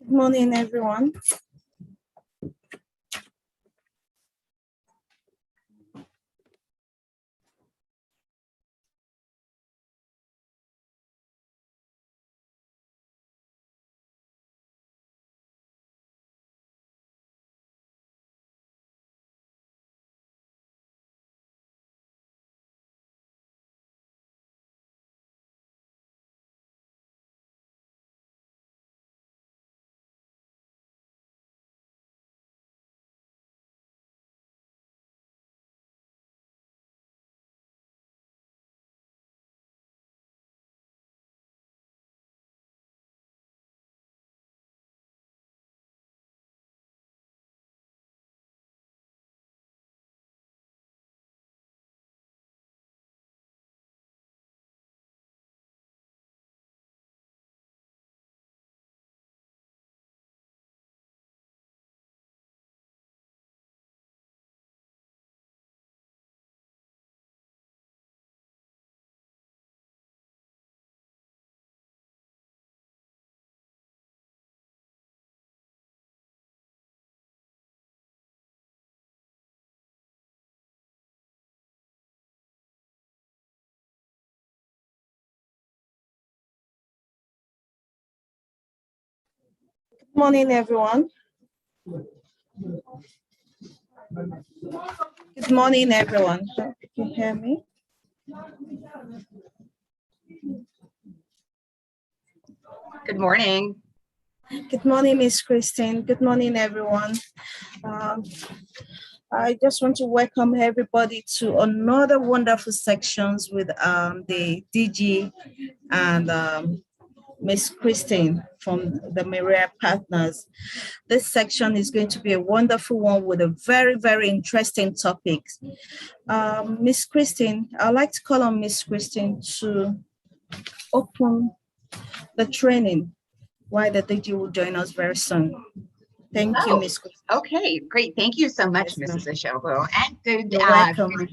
Good morning, everyone. Good morning, everyone. Good morning, everyone. Can you hear me? Good morning. Good morning, Miss Christine. Good morning, everyone. I just want to welcome everybody to another wonderful sections with the DG and Miss Christine from the Menagerie Partners. This section is going to be a wonderful one with a very, very interesting topic. Miss Christine, I'd like to call on Miss Christine to open the training, while the DG will join us very soon. Thank you, Miss Christine. Okay, great. Thank you so much, Yes, Mrs. Ashobu. And You're welcome.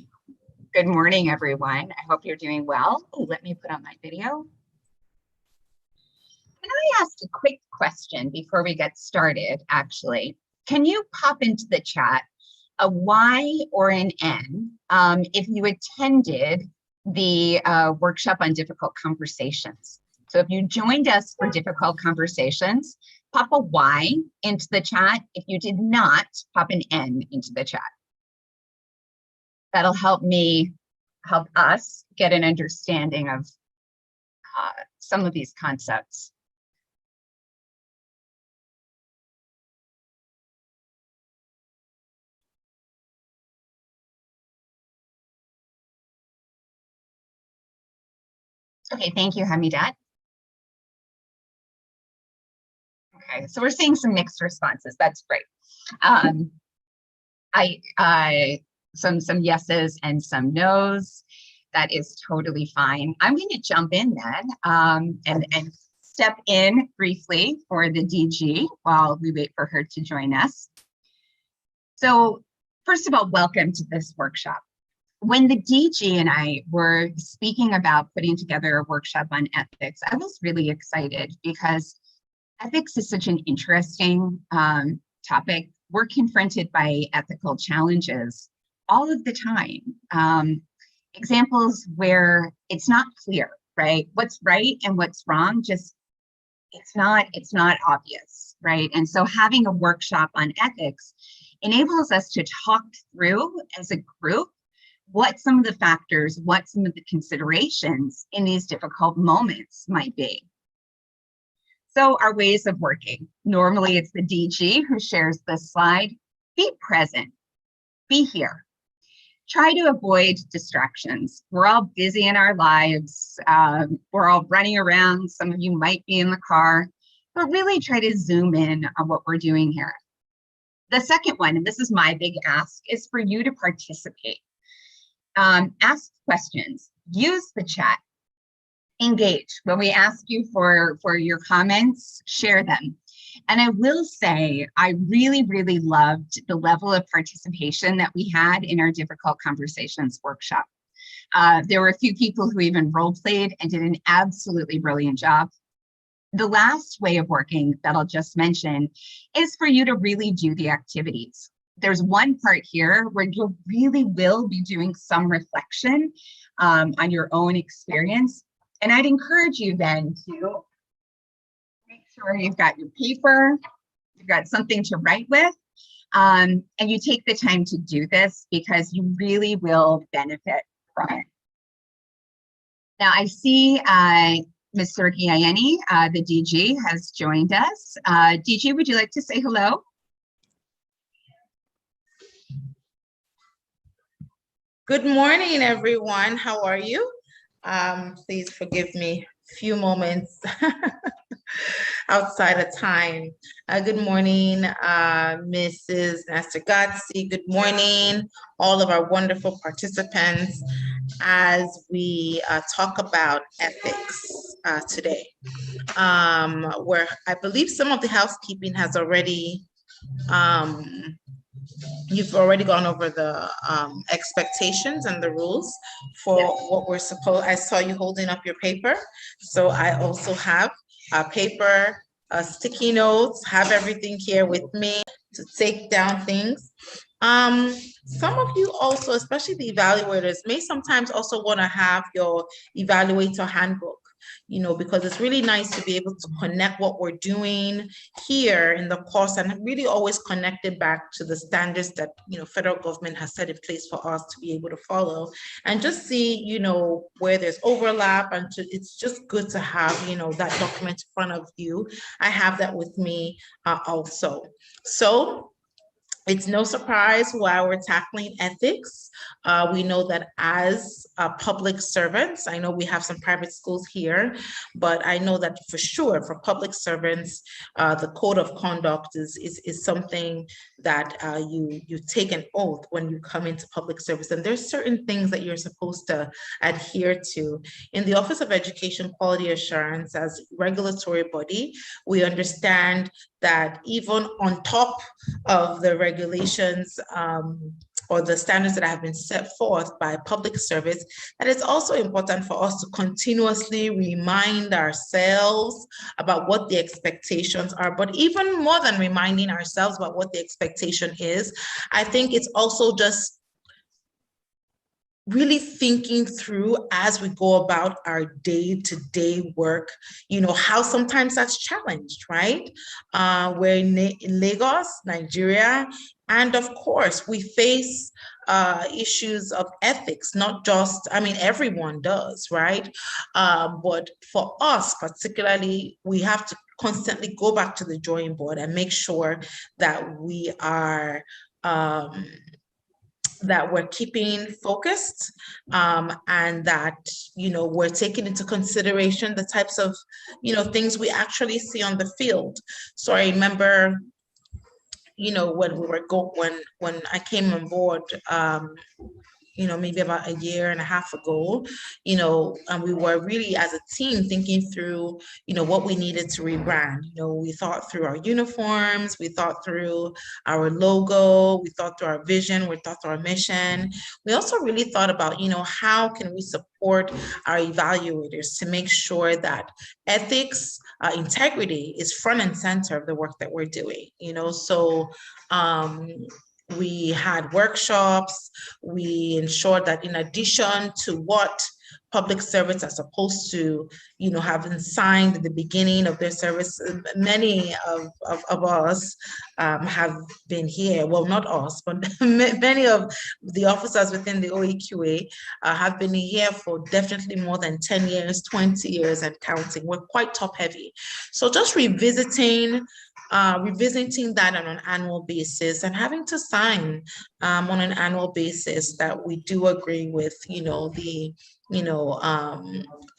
good morning, everyone. I hope you're doing well. Oh, let me put on my video. Can I ask a quick question before we get started, actually? Can you pop into the chat a Y or an N if you attended the workshop on difficult conversations? So if you joined us for difficult conversations, pop a Y into the chat. If you did not, pop an N into the chat. That'll help us get an understanding of some of these concepts. Okay, thank you, Hamidat. Okay, so we're seeing some mixed responses. That's great. Some yeses and some nos. That is totally fine. I'm going to jump in then and step in briefly for the DG while we wait for her to join us. So first of all, welcome to this workshop. When the DG and I were speaking about putting together a workshop on ethics, I was really excited because ethics is such an interesting topic. We're confronted by ethical challenges all of the time. Examples where it's not clear, right? What's right and what's wrong, just it's not obvious, right? And so having a workshop on ethics enables us to talk through as a group what some of the factors, what some of the considerations in these difficult moments might be. So our ways of working. Normally it's the DG who shares this slide. Be present, be here. Try to avoid distractions. We're all busy in our lives. We're all running around. Some of you might be in the car, but really try to zoom in on what we're doing here. The second one, and this is my big ask, is for you to participate. Ask questions, use the chat, engage. When we ask you for your comments, share them. And I will say, I really, really loved the level of participation that we had in our difficult conversations workshop. There were a few people who even role played and did an absolutely brilliant job. The last way of working that I'll just mention is for you to really do the activities. There's one part here where you really will be doing some reflection on your own experience. And I'd encourage you then to make sure you've got your paper, you've got something to write with, and you take the time to do this because you really will benefit from it. Now I see Mr. Giayeni, the DG, has joined us. DG, would you like to say hello? Good morning, everyone. How are you? Please forgive me a few moments outside of time. Good morning, Mrs. Nastegazzi. Good morning, all of our wonderful participants as we talk about ethics today, where I believe some of the housekeeping has already you've already gone over the expectations and the rules for what we're supposed. I saw you holding up your paper. So I also have a paper, sticky notes, have everything here with me to take down things. Some of you also, especially the evaluators, may sometimes also want to have your evaluator handbook, you know, because it's really nice to be able to connect what we're doing here in the course and really always connect it back to the standards that, you know, federal government has set in place for us to be able to follow and just see, you know, where there's overlap. And it's just good to have, you know, that document in front of you. I have that with me also. So it's no surprise why we're tackling ethics. We know that as public servants, I know we have some private schools here, but I know that for sure for public servants, the code of conduct is something that you take an oath when you come into public service. And there's certain things that you're supposed to adhere to. In the Office of Education Quality Assurance, as regulatory body, we understand that even on top of the regulations or the standards that have been set forth by public service, that it's also important for us to continuously remind ourselves about what the expectations are. But even more than reminding ourselves about what the expectation is, I think it's also just really thinking through as we go about our day-to-day work, you know, how sometimes that's challenged, right? We're in Lagos, Nigeria, and of course, we face issues of ethics, not just, I mean, everyone does, right? But for us particularly, we have to constantly go back to the drawing board and make sure that we are that we're keeping focused and that, you know, we're taking into consideration the types of, you know, things we actually see on the field. So I remember, you know, when we were when I came on board, you know, maybe about a year and a half ago, you know, and we were really as a team thinking through, you know, what we needed to rebrand. You know, we thought through our uniforms, we thought through our logo, we thought through our vision, we thought through our mission. We also really thought about, you know, how can we support our evaluators to make sure that ethics, integrity is front and center of the work that we're doing, you know, so we had workshops. We ensured that in addition to what public servants are supposed to, you know, having signed at the beginning of their service, many of us have been here. Well, not us, but many of the officers within the OEQA have been here for definitely more than 10 years, 20 years and counting. We're quite top heavy. So just revisiting that on an annual basis and having to sign on an annual basis that we do agree with, you know, the, you know,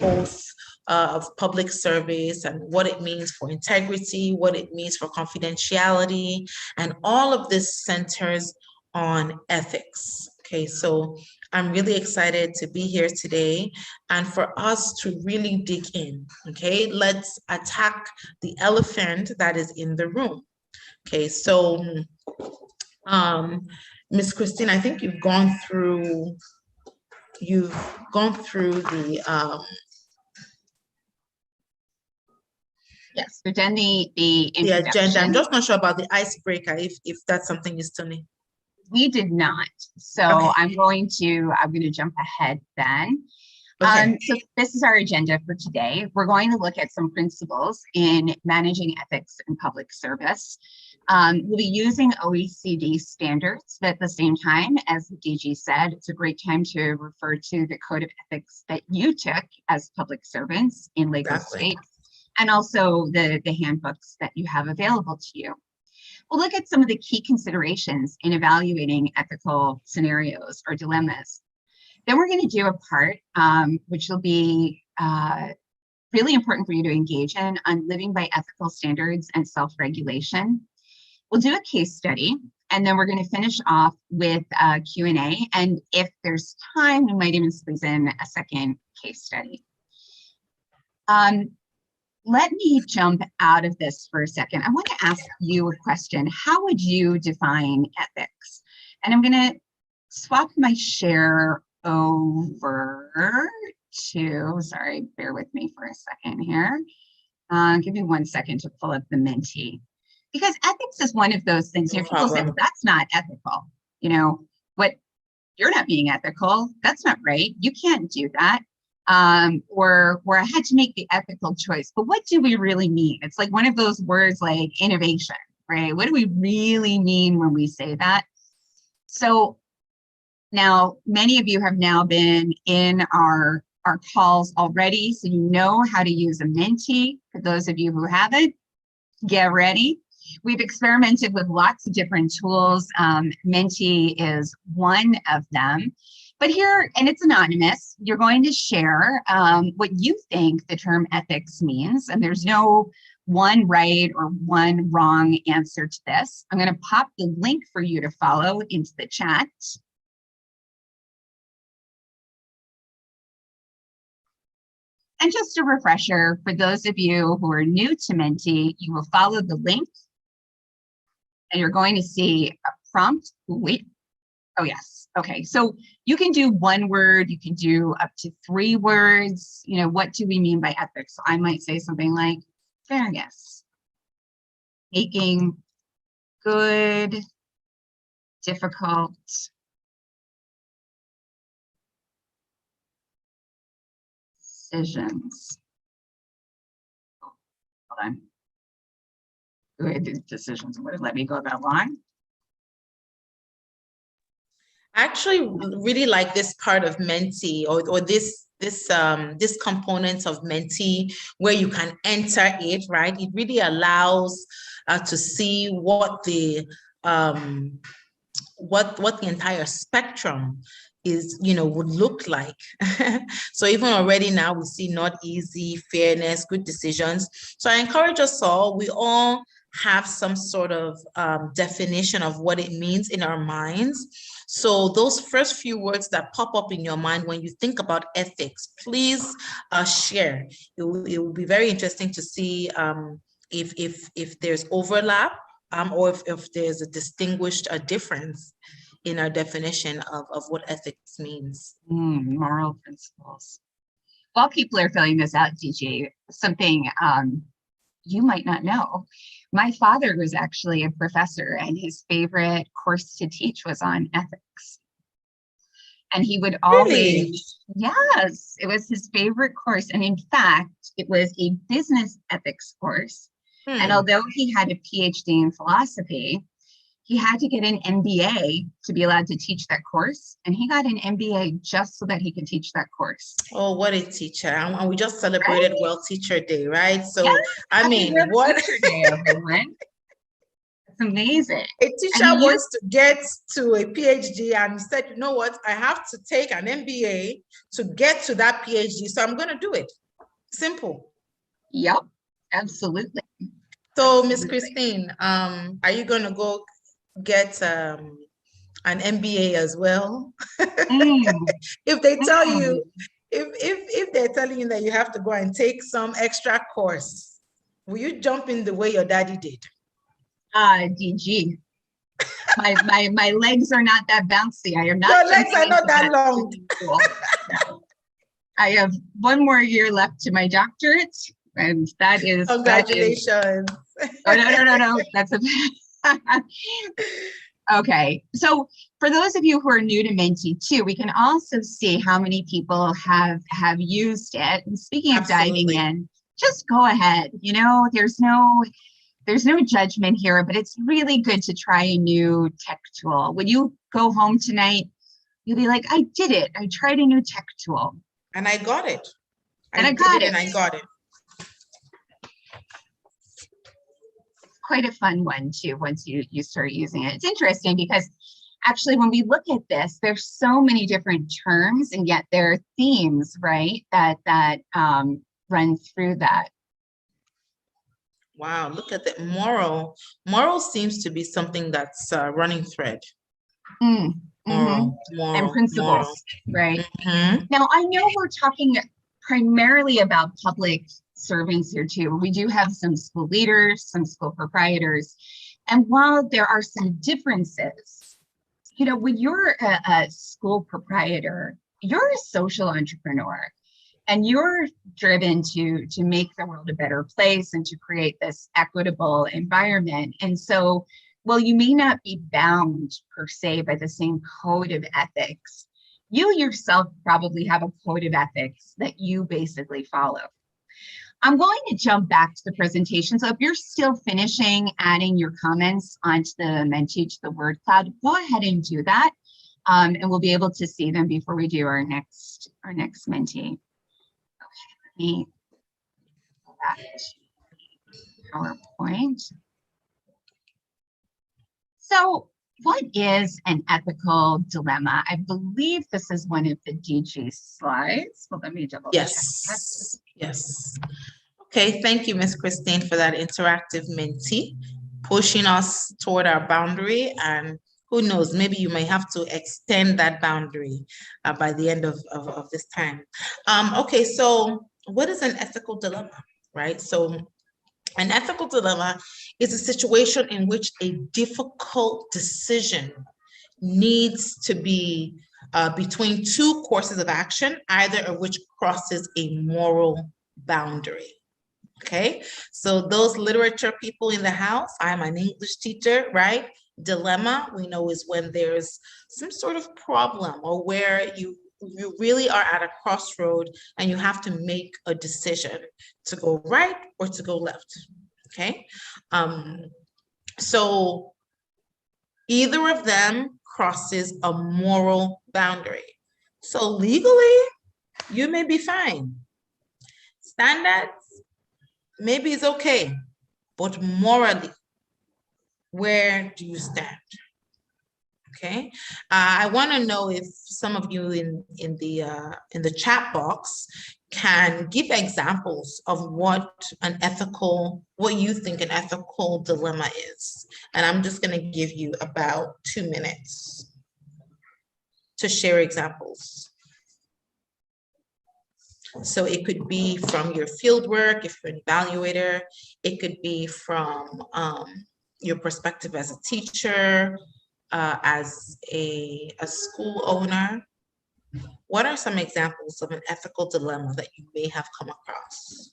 oath of public service and what it means for integrity, what it means for confidentiality, and all of this centers on ethics. Okay, so I'm really excited to be here today and for us to really dig in. Okay, let's attack the elephant that is in the room. Okay, so Ms. Christine, I think you've gone through the Yes, we've done the The agenda. I'm introduction. just not sure about the icebreaker, if that's something you still need. We did not. So Okay. I'm going to jump ahead then. Okay. So this is our agenda for today. We're going to look at some principles in managing ethics in public service. We'll be using OECD standards, but at the same time, as the DG said, it's a great time to refer to the code of ethics that you took as public servants in Lagos State, and also the handbooks that you have available to you. We'll look at some of the key considerations in evaluating ethical scenarios or dilemmas. Then we're going to do a part which will be really important for you to engage in on living by ethical standards and self-regulation. We'll do a case study, and then we're going to finish off with Q&A. And if there's time, we might even squeeze in a second case study. Let me jump out of this for a second. I want to ask you a question. How would you define ethics? And I'm going to swap my share over to, sorry, bear with me for a second here. Give me 1 second to pull up the Menti. Because ethics is one of those things, you know, people say, well, that's not ethical. You know, what, you're not being ethical. That's not right. You can't do that. Or I had to make the ethical choice. But what do we really mean? It's like one of those words like innovation, right? What do we really mean when we say that? So now, many of you have now been in our calls already, so you know how to use a Menti. For those of you who haven't, get ready. We've experimented with lots of different tools. Menti is one of them. But here, and it's anonymous, you're going to share what you think the term ethics means, and there's no one right or one wrong answer to this. I'm going to pop the link for you to follow into the chat. And just a refresher, for those of you who are new to Menti, you will follow the link and you're going to see a prompt. Wait, oh yes, okay. So you can do one word, you can do up to 3 words. You know, what do we mean by ethics? So I might say something like fairness, making good, difficult decisions. Hold on. Good decisions. Would it let me go that long? I actually really like this part of Menti, or this component of Menti where you can enter it, right? It really allows to see what the entire spectrum is, you know, would look like. So even already now we see not easy, fairness, good decisions. So I encourage us all, we all have some sort of definition of what it means in our minds. So those first few words that pop up in your mind when you think about ethics, please share. It will be very interesting to see if there's overlap, or if there's a distinguished difference in our definition of what ethics means. Moral principles. While people are filling this out, DG, something you might not know. My father was actually a professor, and his favorite course to teach was on ethics. And he would always, really? Yes, it was his favorite course. And in fact, it was a business ethics course. And although he had a PhD in philosophy, he had to get an MBA to be allowed to teach that course. And he got an MBA just so that he could teach that course. Oh, what a teacher. And we just celebrated World Teacher Day, right? So, yes, I mean, what? Teacher Day, everyone. It's amazing. A teacher wants to get to a PhD and said, you know what? I have to take an MBA to get to that PhD. So I'm going to do it. Simple. Yep, absolutely. So, Miss Christine, are you going to go get an MBA as well? If they tell you, if they're telling you that you have to go and take some extra course, will you jump in the way your daddy did? DG, my legs are not that bouncy. I am not. Your legs are not that long. No. I have 1 more year left to my doctorate, And that is, Congratulations. oh, no. That's a, okay. So for those of you who are new to Menti too, we can also see how many people have used it. And speaking of diving Absolutely. in, just go ahead. You know, there's no judgment here, but it's really good to try a new tech tool. When you go home tonight, you'll be like, I did it. I tried a new tech tool. And I got it. And I got it. And I got it. Quite a fun one too, once you start using it. It's interesting because actually when we look at this, there's so many different terms, and yet there are themes, right, that run through that. Wow, look at the moral. Moral seems to be something that's a running thread. Moral. And principles, right? Mhm. Now, I know we're talking primarily about public servants here too. We do have some school leaders, some school proprietors. And while there are some differences, you know, when you're a school proprietor, you're a social entrepreneur, and you're driven to make the world a better place and to create this equitable environment. And so, while you may not be bound per se by the same code of ethics, you yourself probably have a code of ethics that you basically follow. I'm going to jump back to the presentation. So if you're still finishing adding your comments onto the Menti, to the word cloud, go ahead and do that. And we'll be able to see them before we do our next Menti. Okay, let me go back to PowerPoint. So what is an ethical dilemma? I believe this is one of the DG slides. Well, let me double check that. Yes. Okay, thank you, Ms. Christine, for that interactive Menti, pushing us toward our boundary. And who knows, maybe you may have to extend that boundary by the end of this time. Okay, so what is an ethical dilemma, right? So an ethical dilemma is a situation in which a difficult decision needs to be between two courses of action, either of which crosses a moral boundary. Okay, so those literature people in the house, I'm an English teacher, right? Dilemma, we know, is when there's some sort of problem or where you really are at a crossroad and you have to make a decision to go right or to go left. Okay, so either of them crosses a moral boundary. So legally, you may be fine. Standards, maybe it's okay, but morally, where do you stand? Okay, I want to know if some of you in the chat box can give examples of what you think an ethical dilemma is. And I'm just going to give you about 2 minutes to share examples. So it could be from your field work, if you're an evaluator, it could be from your perspective as a teacher, as a school owner. What are some examples of an ethical dilemma that you may have come across?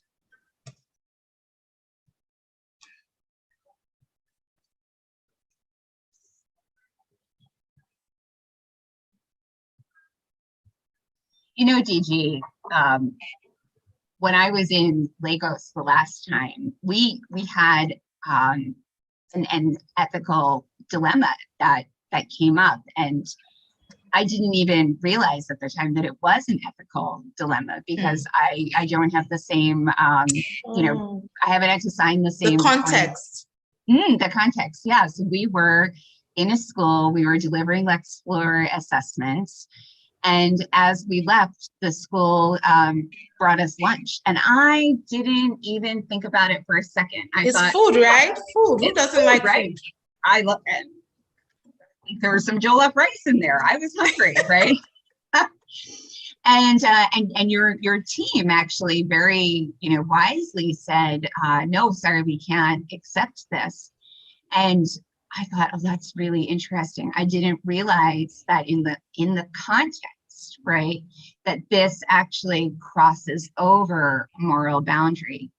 You know, DG, when I was in Lagos the last time, we had an ethical dilemma that came up, and I didn't even realize at the time that it was an ethical dilemma because I don't have the same, you know, I haven't had to sign the same. The context. The context, yeah. So we were in a school, we were delivering Lex Floor assessments. And as we left, the school brought us lunch. And I didn't even think about it for a second. I It's thought, food, right? Food. Who doesn't food, like right? food? I love it. There was some jollof rice in there. I was hungry, right? And your team actually very, you know, wisely said, no, sorry, we can't accept this. And I thought, oh, that's really interesting. I didn't realize that in the context, right, that this actually crosses over moral boundary.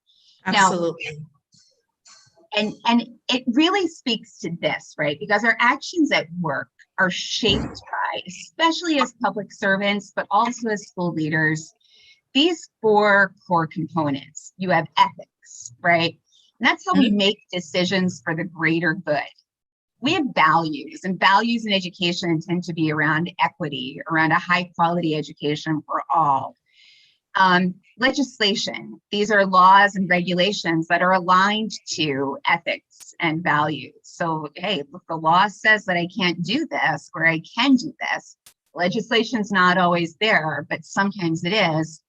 Now, Absolutely. and it really speaks to this, right? Because our actions at work are shaped by, especially as public servants, but also as school leaders, these four core components. You have ethics, right? And that's how we make decisions for the greater good. We have values, and values in education tend to be around equity, around a high quality education for all. Legislation, these are laws and regulations that are aligned to ethics and values. So, hey, look, the law says that I can't do this or I can do this. Legislation's not always there, but sometimes it is.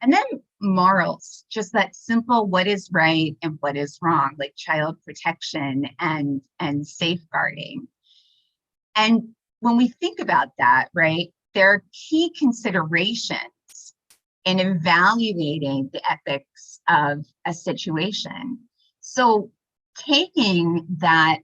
And then morals, just that simple what is right and what is wrong, like child protection and safeguarding. And when we think about that, right, there are key considerations in evaluating the ethics of a situation. So taking that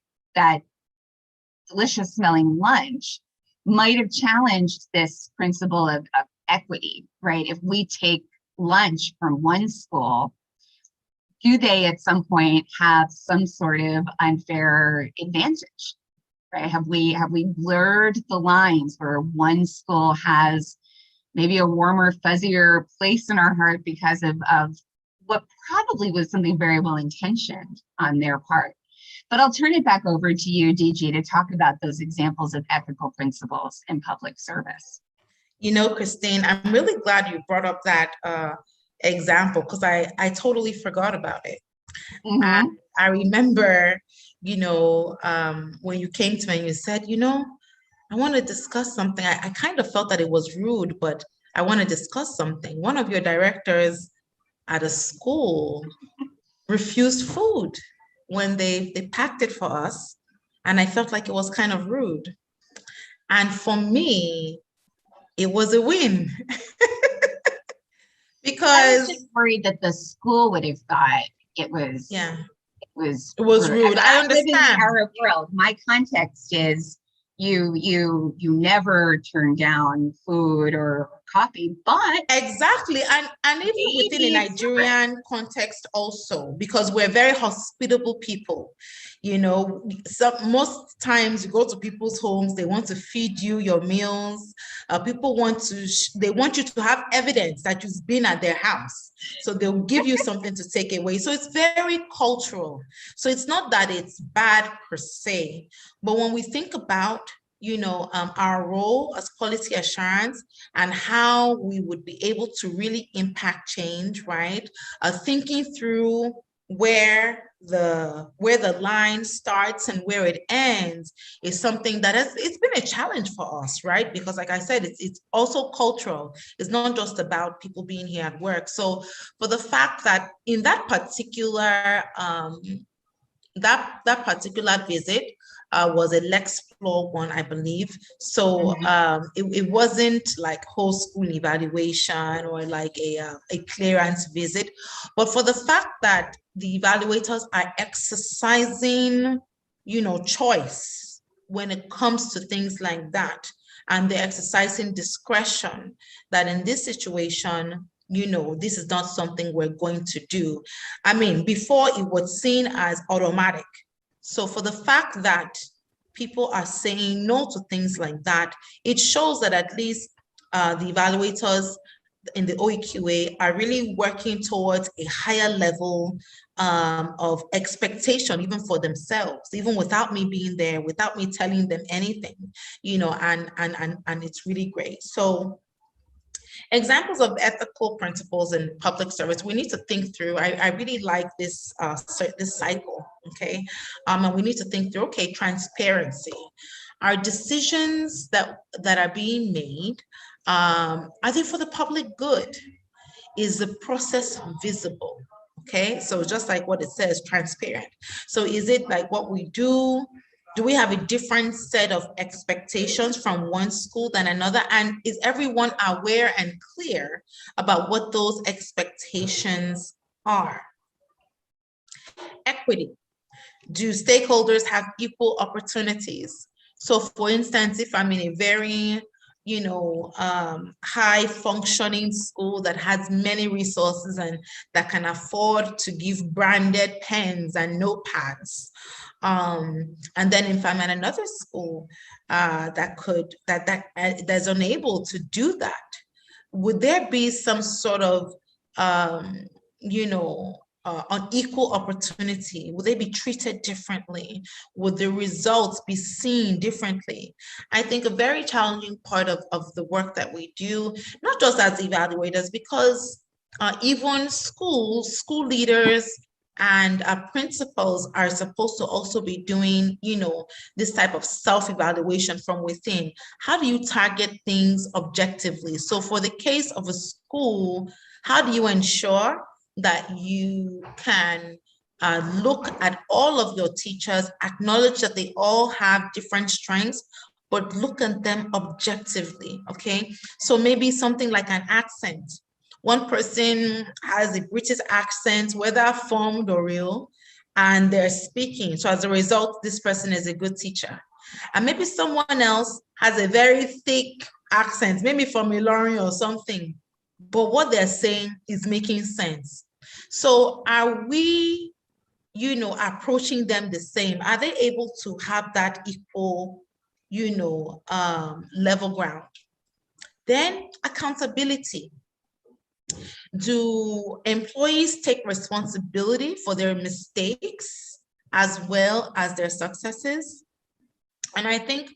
delicious smelling lunch might have challenged this principle of equity, right? If we take lunch from one school, do they at some point have some sort of unfair advantage, right? Have we blurred the lines where one school has maybe a warmer, fuzzier place in our heart because of what probably was something very well intentioned on their part? But I'll turn it back over to you, DG, to talk about those examples of ethical principles in public service. You know, Christine, I'm really glad you brought up that example, because I totally forgot about it. And I remember, you know, when you came to me and you said, you know, I want to discuss something. I kind of felt that it was rude, but I want to discuss something. One of your directors at a school refused food when they packed it for us. And I felt like it was kind of rude. And for me, it was a win. I Because was just worried that the school would have thought it was rude. I live in the understand. Arab world. My context is you never turn down food or coffee, but Exactly. And even within a Nigerian context also, because we're very hospitable people. You know, most times you go to people's homes, they want to feed you your meals. People they want you to have evidence that you've been at their house. So they'll give you something to take away. So it's very cultural. So it's not that it's bad per se, but when we think about, you know, our role as quality assurance and how we would be able to really impact change, right? Thinking through where the line starts and where it ends is something that it's been a challenge for us, right? Because like I said, it's also cultural. It's not just about people being here at work. So for the fact that in that particular that particular visit was a Lex Floor one, I believe. So it wasn't like whole school evaluation or like a clearance visit, but for the fact that the evaluators are exercising, you know, choice when it comes to things like that, and they're exercising discretion, that in this situation, you know, this is not something we're going to do. I mean, before it was seen as automatic. So for the fact that people are saying no to things like that, it shows that at least the evaluators in the OEQA are really working towards a higher level of expectation, even for themselves, even without me being there, without me telling them anything, you know, and it's really great. So examples of ethical principles in public service, we need to think through. I really like this this cycle, okay? And we need to think through, okay, transparency. Our decisions that are being made, are they for the public good? Is the process visible? Okay, so just like what it says, transparent. So is it like what we do? Do we have a different set of expectations from one school than another? And is everyone aware and clear about what those expectations are? Equity. Do stakeholders have equal opportunities? So for instance, if I'm in a very high functioning school that has many resources and that can afford to give branded pens and notepads. And then if I'm at another school that's unable to do that, would there be some sort of unequal opportunity? Would they be treated differently? Would the results be seen differently? I think a very challenging part of the work that we do, not just as evaluators, because even school leaders and principals are supposed to also be doing, this type of self-evaluation from within. How do you target things objectively? So for the case of a school, how do you ensure that you can look at all of your teachers, acknowledge that they all have different strengths, but look at them objectively, okay? So maybe something like an accent. One person has a British accent, whether formed or real, and they're speaking. So as a result, this person is a good teacher. And maybe someone else has a very thick accent, maybe from Ilorin or something, but what they're saying is making sense. So are we, approaching them the same? Are they able to have that equal, level ground? Then accountability. Do employees take responsibility for their mistakes as well as their successes? And I think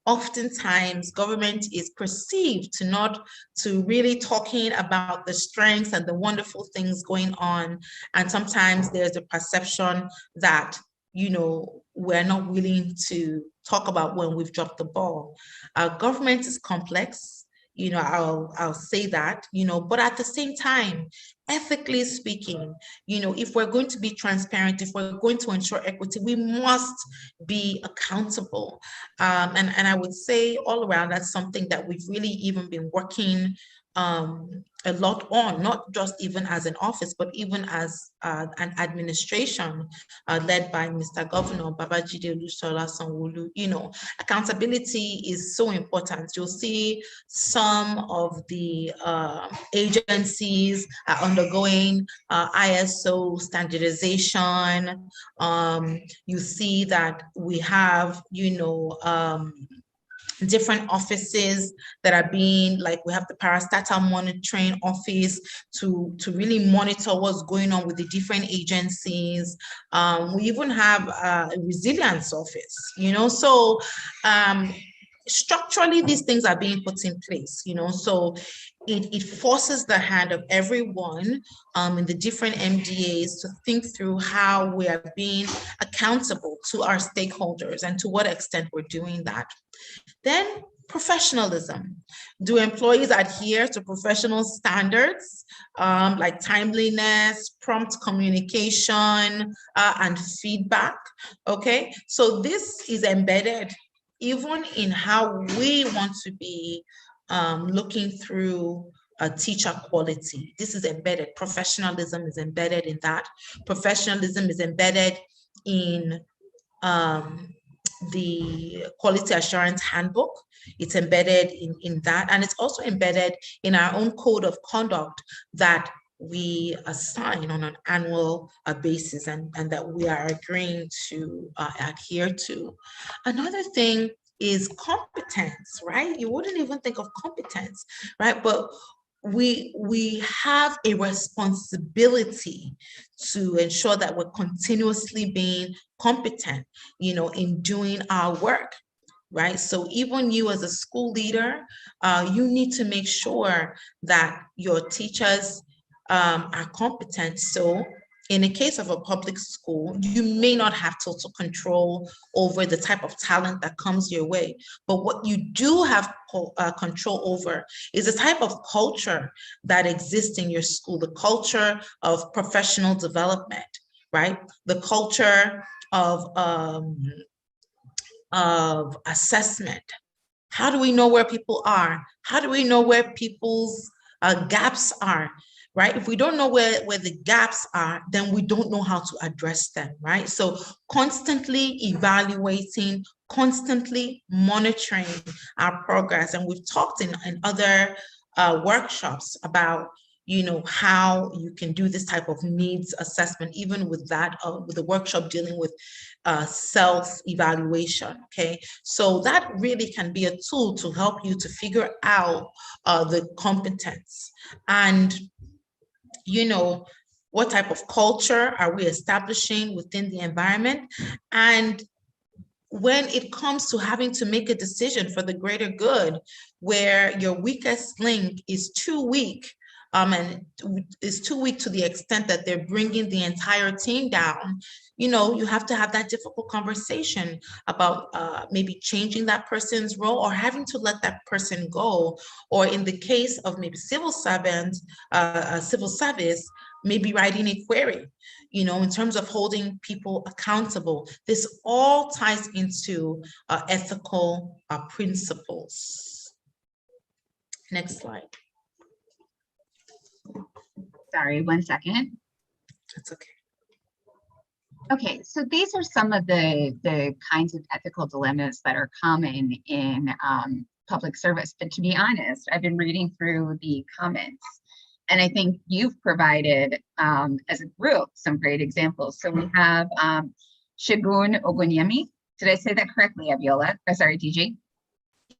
oftentimes government is perceived to really talking about the strengths and the wonderful things going on. And sometimes there's a perception that, we're not willing to talk about when we've dropped the ball. Government is complex. I'll say that, but at the same time, ethically speaking, if we're going to be transparent, if we're going to ensure equity, we must be accountable. And I would say all around, that's something that we've really even been working a lot on, not just even as an office, but even as an administration led by Mr. Governor Babajide Olusola Sanwo-Olu. Accountability is so important. You'll see some of the agencies are undergoing ISO standardization. You see that we have, different offices that are being, like we have the parastatal monitoring office to really monitor what's going on with the different agencies. We even have a resilience office, so structurally these things are being put in place, so it forces the hand of everyone in the different MDAs to think through how we are being accountable to our stakeholders and to what extent we're doing that. Then professionalism. Do employees adhere to professional standards like timeliness, prompt communication, and feedback? Okay, so this is embedded even in how we want to be looking through teacher quality. This is embedded. Professionalism is embedded in that. Professionalism is embedded in the quality assurance handbook. It's embedded in that, and it's also embedded in our own code of conduct that we assign on an annual basis and that we are agreeing to adhere to. Another thing is competence, right? You wouldn't even think of competence, right? But we have a responsibility to ensure that we're continuously being competent, in doing our work, right? So even you as a school leader, you need to make sure that your teachers are competent. So in the case of a public school, you may not have total control over the type of talent that comes your way. But what you do have control over is the type of culture that exists in your school, the culture of professional development, right? The culture of assessment. How do we know where people are? How do we know where people's gaps are? Right? If we don't know where the gaps are, then we don't know how to address them, right? So constantly evaluating, constantly monitoring our progress. And we've talked in other workshops about, you know, how you can do this type of needs assessment, even with that, with the workshop dealing with self-evaluation, okay? So that really can be a tool to help you to figure out the competence and, you know, what type of culture are we establishing within the environment? And when it comes to having to make a decision for the greater good, where your weakest link is too weak, and is too weak to the extent that they're bringing the entire team down, you know, you have to have that difficult conversation about maybe changing that person's role or having to let that person go. Or in the case of maybe civil servants, civil service, maybe writing a query, you know, in terms of holding people accountable. This all ties into ethical principles. Next slide. Sorry, 1 second. That's okay. Okay, so these are some of the kinds of ethical dilemmas that are common in public service. But to be honest, I've been reading through the comments, and I think you've provided, as a group, some great examples. So we have Shagun Ogunyemi. Did I say that correctly, Abiola? Oh, sorry, DG.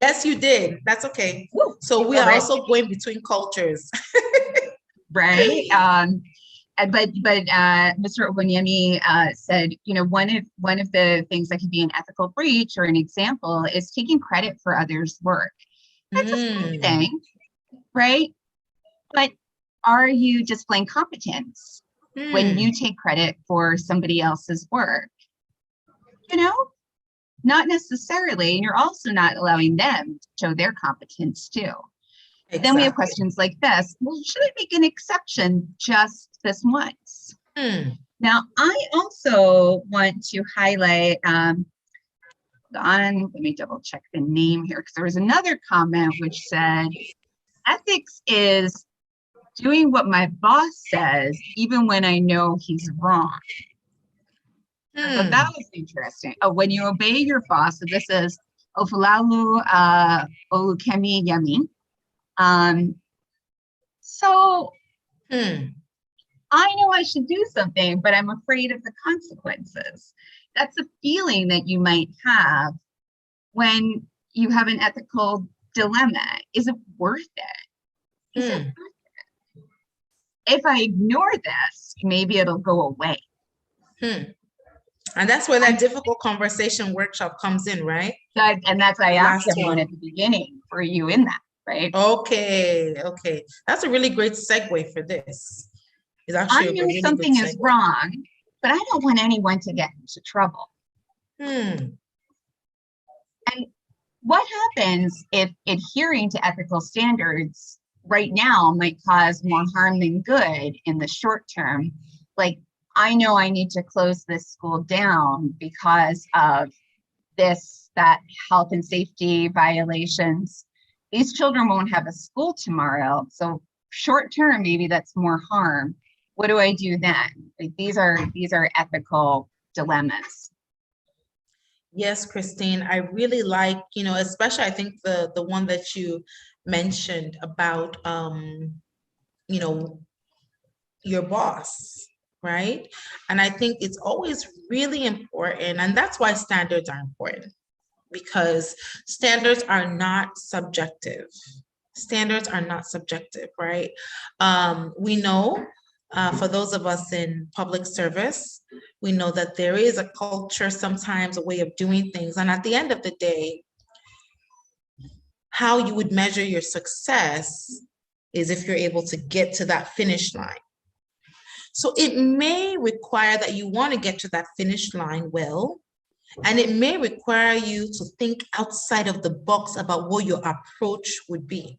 Yes, you did. That's okay. Woo. So we All are right. also going between cultures. Right. But Mr. Ogunyemi said, you know, one of the things that could be an ethical breach or an example is taking credit for others' work. That's a fine thing, right? But are you displaying competence when you take credit for somebody else's work? You know, not necessarily. And you're also not allowing them to show their competence too. Exactly. Then we have questions like this. Well, should I make an exception just this once? Now, I also want to highlight, let me double check the name here, because there was another comment which said, ethics is doing what my boss says, even when I know he's wrong. So that was interesting. Oh, when you obey your boss, so this is Ofulalu Olukemi Yemi. So I know I should do something, but I'm afraid of the consequences. That's a feeling that you might have when you have an ethical dilemma. Is it worth it? Is it worth it? If I ignore this, maybe it'll go away. And that's where that difficult conversation workshop comes in, right? And that's why I asked everyone at the beginning, were you in that, right? Okay, okay. That's a really great segue for this. It's actually I know something is wrong, but I don't want anyone to get into trouble. And what happens if adhering to ethical standards right now might cause more harm than good in the short term? Like, I know I need to close this school down because of that health and safety violations. These children won't have a school tomorrow. So short term, maybe that's more harm. What do I do then? Like, these are ethical dilemmas. Yes, Christine, I really like, you know, especially I think the one that you mentioned about, you know, your boss, right? And I think it's always really important, and that's why standards are important, because standards are not subjective. Standards are not subjective, right? We know, for those of us in public service, we know that there is a culture, sometimes a way of doing things. And at the end of the day, how you would measure your success is if you're able to get to that finish line. So it may require that you want to get to that finish line well, and it may require you to think outside of the box about what your approach would be.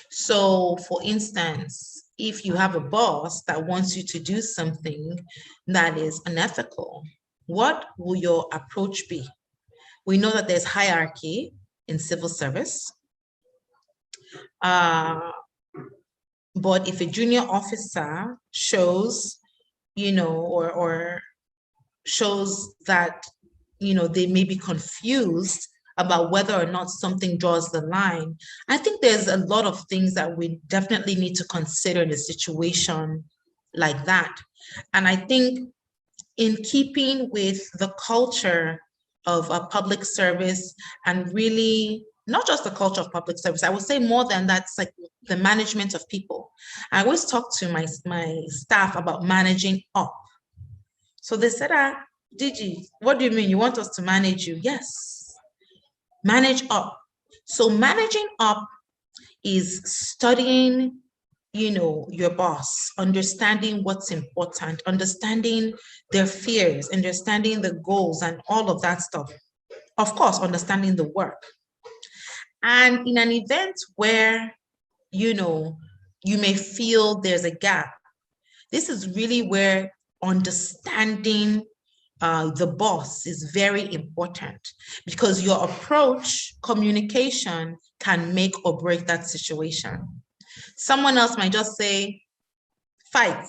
So for instance, if you have a boss that wants you to do something that is unethical, what will your approach be? We know that there's hierarchy in civil service. But if a junior officer shows, you know, or shows that, they may be confused about whether or not something draws the line. I think there's a lot of things that we definitely need to consider in a situation like that. And I think in keeping with the culture of a public service, and really not just the culture of public service, I would say more than that, it's like the management of people. I always talk to my staff about managing up. So they said, Digi, what do you mean? You want us to manage you? Yes. Manage up. So managing up is studying, your boss, understanding what's important, understanding their fears, understanding the goals and all of that stuff. Of course, understanding the work. And in an event where, you may feel there's a gap, this is really where understanding the boss is very important, because your approach, communication, can make or break that situation. Someone else might just say, fight,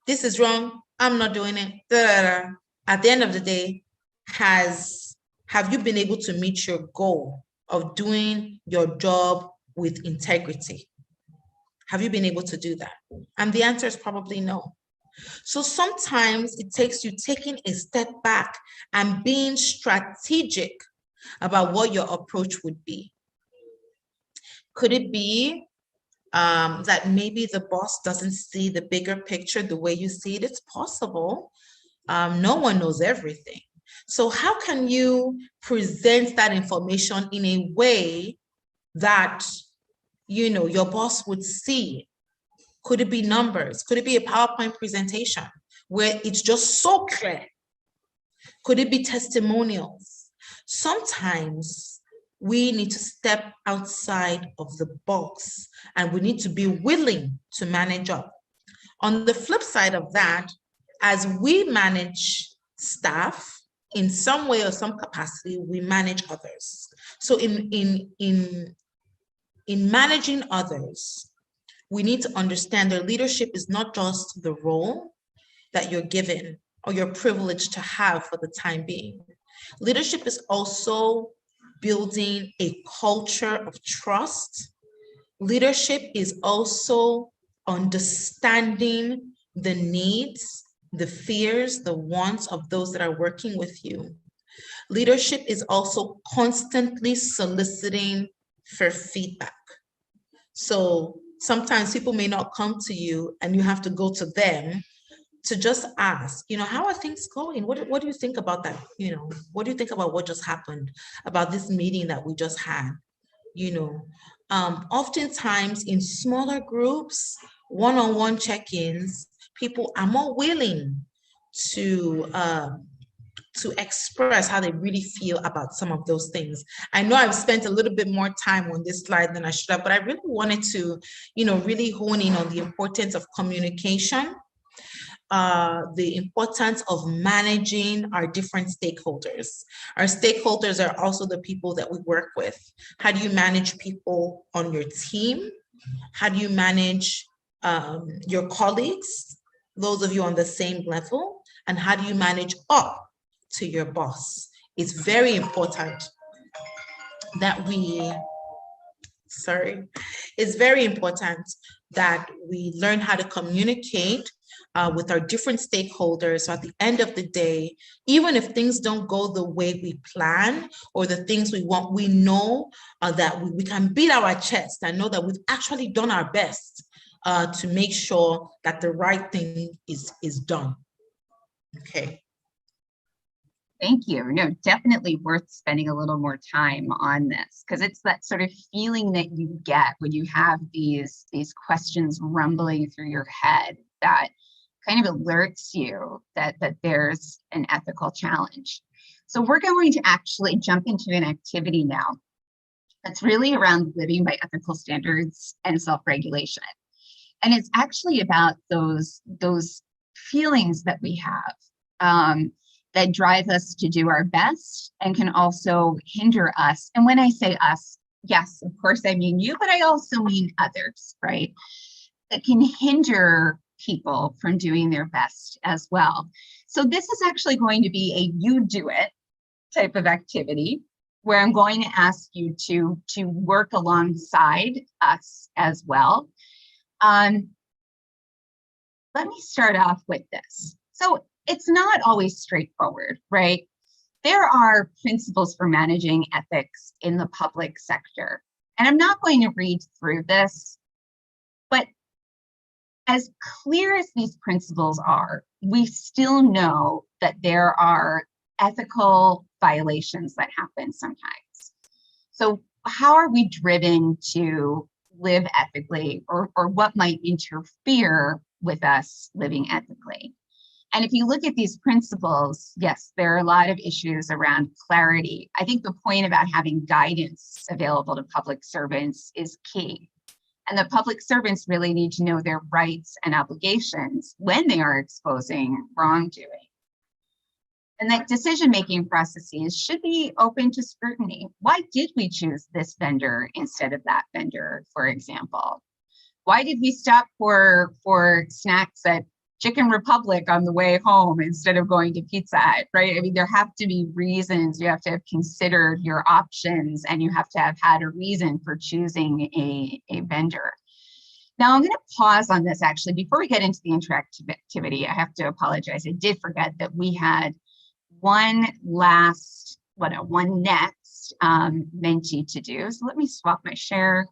this is wrong, I'm not doing it. Da, da, da. At the end of the day, have you been able to meet your goal of doing your job with integrity? Have you been able to do that? And the answer is probably no. So sometimes it takes you taking a step back and being strategic about what your approach would be. Could it be that maybe the boss doesn't see the bigger picture the way you see it? It's possible. No one knows everything. So how can you present that information in a way that, your boss would see? Could it be numbers? Could it be a PowerPoint presentation where it's just so clear? Could it be testimonials? Sometimes we need to step outside of the box, and we need to be willing to manage up. On the flip side of that, as we manage staff, in some way or some capacity, we manage others. So in managing others, we need to understand that leadership is not just the role that you're given or you're privileged to have for the time being. Leadership is also building a culture of trust. Leadership is also understanding the needs, the fears, the wants of those that are working with you. Leadership is also constantly soliciting for feedback. So sometimes people may not come to you and you have to go to them to just ask, how are things going? What do you think about that? What do you think about what just happened, about this meeting that we just had? Oftentimes in smaller groups, one-on-one check-ins, people are more willing to express how they really feel about some of those things. I know I've spent a little bit more time on this slide than I should have, but I really wanted to, really hone in on the importance of communication, the importance of managing our different stakeholders. Our stakeholders are also the people that we work with. How do you manage people on your team? How do you manage your colleagues, those of you on the same level? And how do you manage up to your boss? It's very important that it's very important that we learn how to communicate with our different stakeholders. So at the end of the day, even if things don't go the way we plan or the things we want, we know that we can beat our chest and know that we've actually done our best to make sure that the right thing is done. Okay. Thank you. No, definitely worth spending a little more time on this, because it's that sort of feeling that you get when you have these questions rumbling through your head that kind of alerts you that there's an ethical challenge. So we're going to actually jump into an activity now that's really around living by ethical standards and self-regulation. And it's actually about those feelings that we have that drive us to do our best and can also hinder us. And when I say us, yes, of course, I mean you, but I also mean others, right? That can hinder people from doing their best as well. So this is actually going to be a you do it type of activity where I'm going to ask you to work alongside us as well. Let me start off with this. So it's not always straightforward, right? There are principles for managing ethics in the public sector. And I'm not going to read through this, but as clear as these principles are, we still know that there are ethical violations that happen sometimes. So how are we driven to live ethically, or what might interfere with us living ethically? And if you look at these principles, yes, there are a lot of issues around clarity. I think the point about having guidance available to public servants is key. And the public servants really need to know their rights and obligations when they are exposing wrongdoing. And that decision-making processes should be open to scrutiny. Why did we choose this vendor instead of that vendor, for example? Why did we stop for snacks at Chicken Republic on the way home instead of going to Pizza Hut, right? I mean, there have to be reasons. You have to have considered your options, and you have to have had a reason for choosing a vendor. Now, I'm going to pause on this actually. Before we get into the interactivity, I have to apologize. I did forget that we had one next mentee to do. So let me swap my share,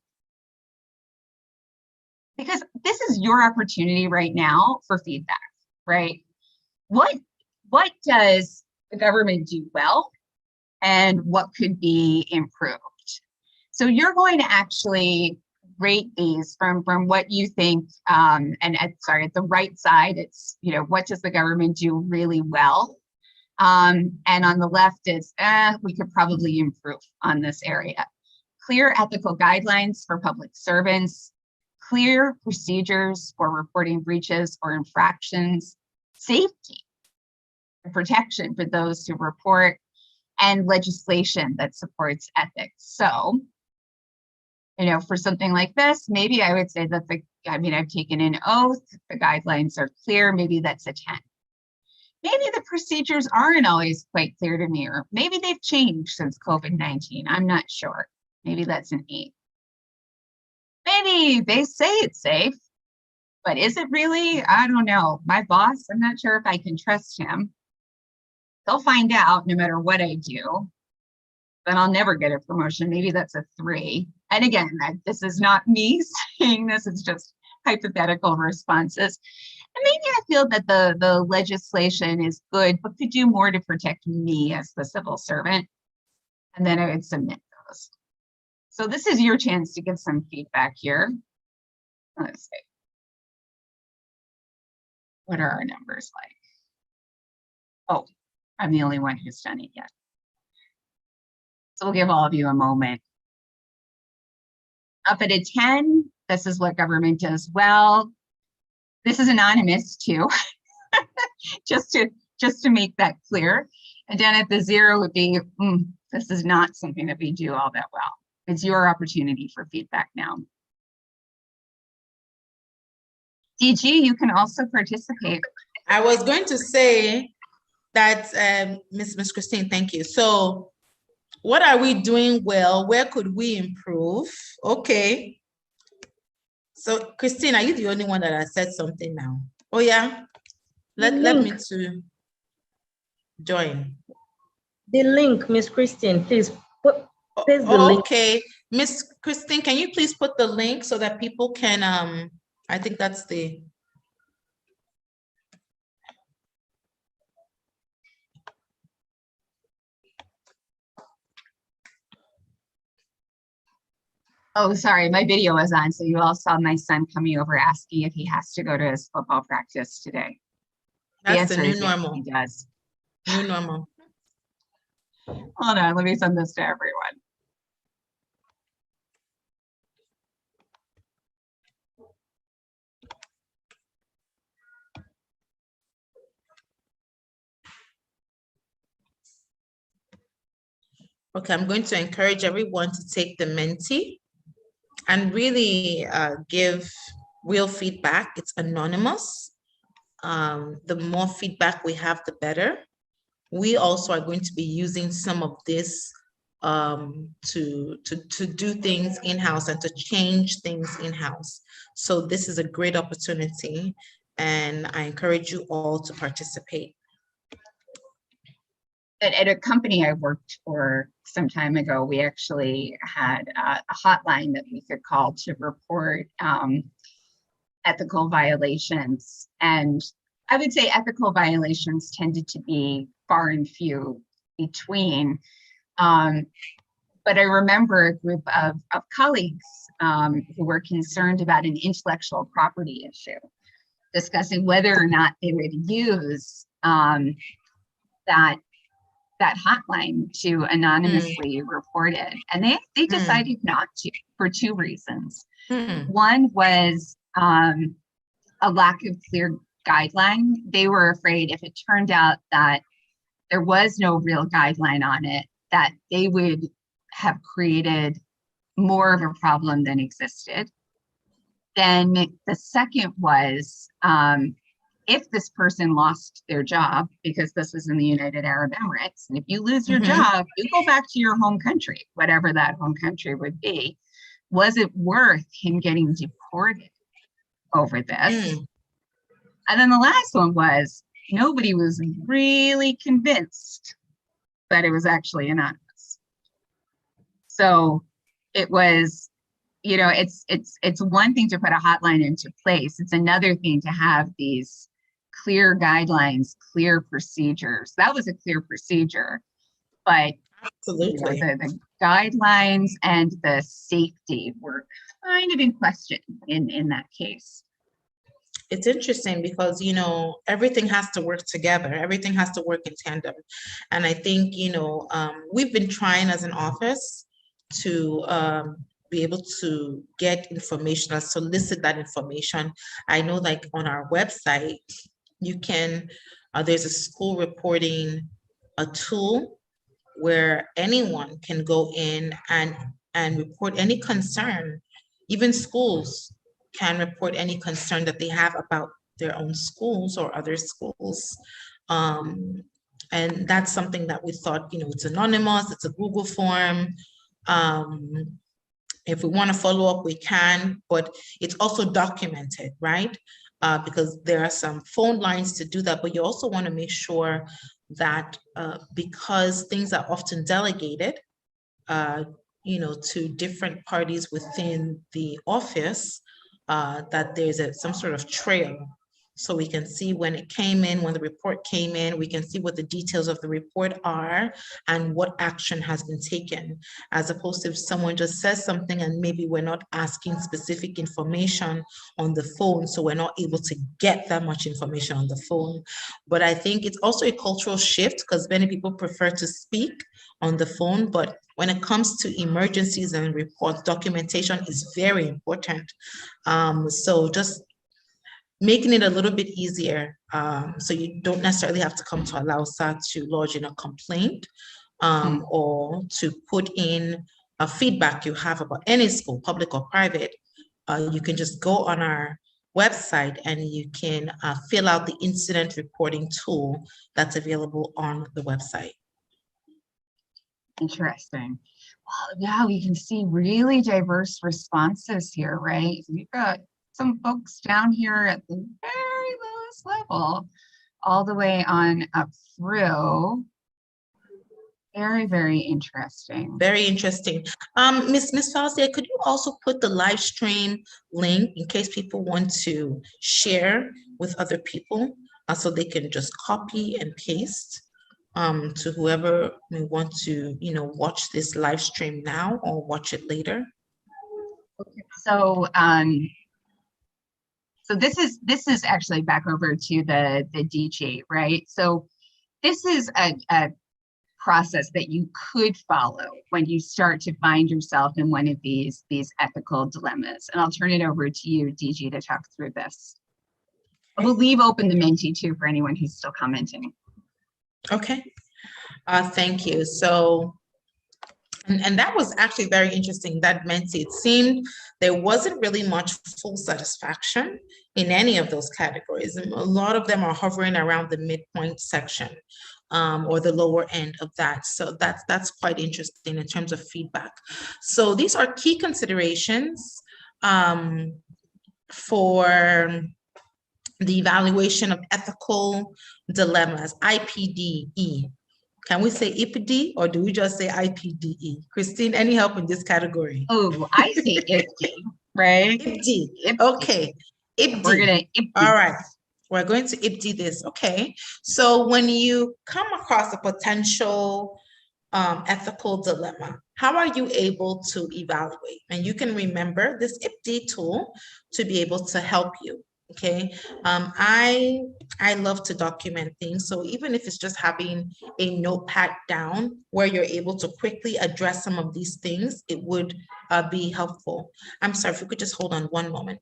because this is your opportunity right now for feedback, right? What does the government do well, and what could be improved? So you're going to actually rate these from what you think, and at the right side, it's, what does the government do really well? And on the left is, we could probably improve on this area. Clear ethical guidelines for public servants, clear procedures for reporting breaches or infractions, safety and protection for those who report, and legislation that supports ethics. So, for something like this, maybe I would say that I've taken an oath, the guidelines are clear, maybe that's a 10. Maybe the procedures aren't always quite clear to me, or maybe they've changed since COVID-19. I'm not sure. Maybe that's an 8. Maybe they say it's safe, but is it really? I don't know. My boss, I'm not sure if I can trust him. He'll find out no matter what I do, then I'll never get a promotion. Maybe that's a 3. And again, this is not me saying this, it's just hypothetical responses. And maybe I feel that the legislation is good, but could do more to protect me as the civil servant. And then I would submit those. So this is your chance to give some feedback here. Let's see. What are our numbers like? Oh, I'm the only one who's done it yet. So we'll give all of you a moment. Up at a 10, this is what government does well. This is anonymous too, just to make that clear. And down at the 0 would be, this is not something that we do all that well. It's your opportunity for feedback now. DG, you can also participate. I was going to say that, Miss Christine, thank you. So what are we doing well? Where could we improve? Okay. So Christine, are you the only one that has said something now? Oh yeah, let me to join. The link, Miss Christine, please paste the link. Okay, Miss Christine, can you please put the link so that people can, I think that's the. Oh, sorry, my video was on, so you all saw my son coming over asking if he has to go to his football practice today. That's the new normal. He does. New normal. Hold on, let me send this to everyone. Okay, I'm going to encourage everyone to take the Menti and really give real feedback. It's anonymous. The more feedback we have, the better. we also are going to be using some of this to do things in-house and to change things in-house. So this is a great opportunity, and I encourage you all to participate. At a company I worked for some time ago, we actually had a hotline that we could call to report ethical violations. And I would say ethical violations tended to be far and few between. But I remember a group of colleagues who were concerned about an intellectual property issue, discussing whether or not they would use that hotline to anonymously report it. And they decided not to, for two reasons. One was a lack of clear guideline. They were afraid if it turned out that there was no real guideline on it, that they would have created more of a problem than existed. Then the second was, if this person lost their job, because this was in the United Arab Emirates, and if you lose your job, you go back to your home country, whatever that home country would be. Was it worth him getting deported over this? And then the last one was, nobody was really convinced that it was actually anonymous. So it was, you know, it's one thing to put a hotline into place. It's another thing to have these clear guidelines, clear procedures. That was a clear procedure, but absolutely, you know, the guidelines and the safety were kind of in question in that case. It's interesting because, you know, everything has to work together. Everything has to work in tandem. And I think, you know, we've been trying as an office to be able to get information or solicit that information. I know, like on our website, you can, there's a school reporting a tool where anyone can go in and report any concern. Even schools can report any concern that they have about their own schools or other schools. And that's something that we thought, you know, it's anonymous, it's a Google form. If we want to follow up, we can, but it's also documented, right? Because there are some phone lines to do that, but you also want to make sure that because things are often delegated, you know, to different parties within the office, that there's some sort of trail. So we can see when it came in, when the report came in, we can see what the details of the report are and what action has been taken, as opposed to if someone just says something and maybe we're not asking specific information on the phone, so we're not able to get that much information on the phone. But I think it's also a cultural shift because many people prefer to speak on the phone, but when it comes to emergencies and reports, documentation is very important. So just making it a little bit easier, so you don't necessarily have to come to Alausa to lodge in a complaint, or to put in a feedback you have about any school, public or private. You can just go on our website and you can fill out the incident reporting tool that's available on the website. Interesting. Well, yeah, we can see really diverse responses here, right? We've got some folks down here at the very lowest level, all the way on up through. Very, very interesting. Very interesting. Miss Fausia, could you also put the live stream link in case people want to share with other people, so they can just copy and paste to whoever may want to, you know, watch this live stream now or watch it later? Okay, so so this is actually back over to the DG, right? So this is a process that you could follow when you start to find yourself in one of these ethical dilemmas. And I'll turn it over to you, DG, to talk through this. We'll leave open the Menti too for anyone who's still commenting. Okay, thank you. So, and that was actually very interesting, that Menti. It seemed there wasn't really much full satisfaction in any of those categories. And a lot of them are hovering around the midpoint section. or the lower end of that. So that's quite interesting in terms of feedback. So these are key considerations for the evaluation of ethical dilemmas, IPDE. Can we say IPD or do we just say IPDE? Christine, any help in this category? Oh, I say IPD, right? IPD. Okay. IPD. We're gonna IPD. All right. We're going to IPD this. Okay. So when you come across a potential ethical dilemma, how are you able to evaluate? And you can remember this IPD tool to be able to help you. Okay. I love to document things. So even if it's just having a notepad down where you're able to quickly address some of these things, it would be helpful. I'm sorry, if you could just hold on one moment.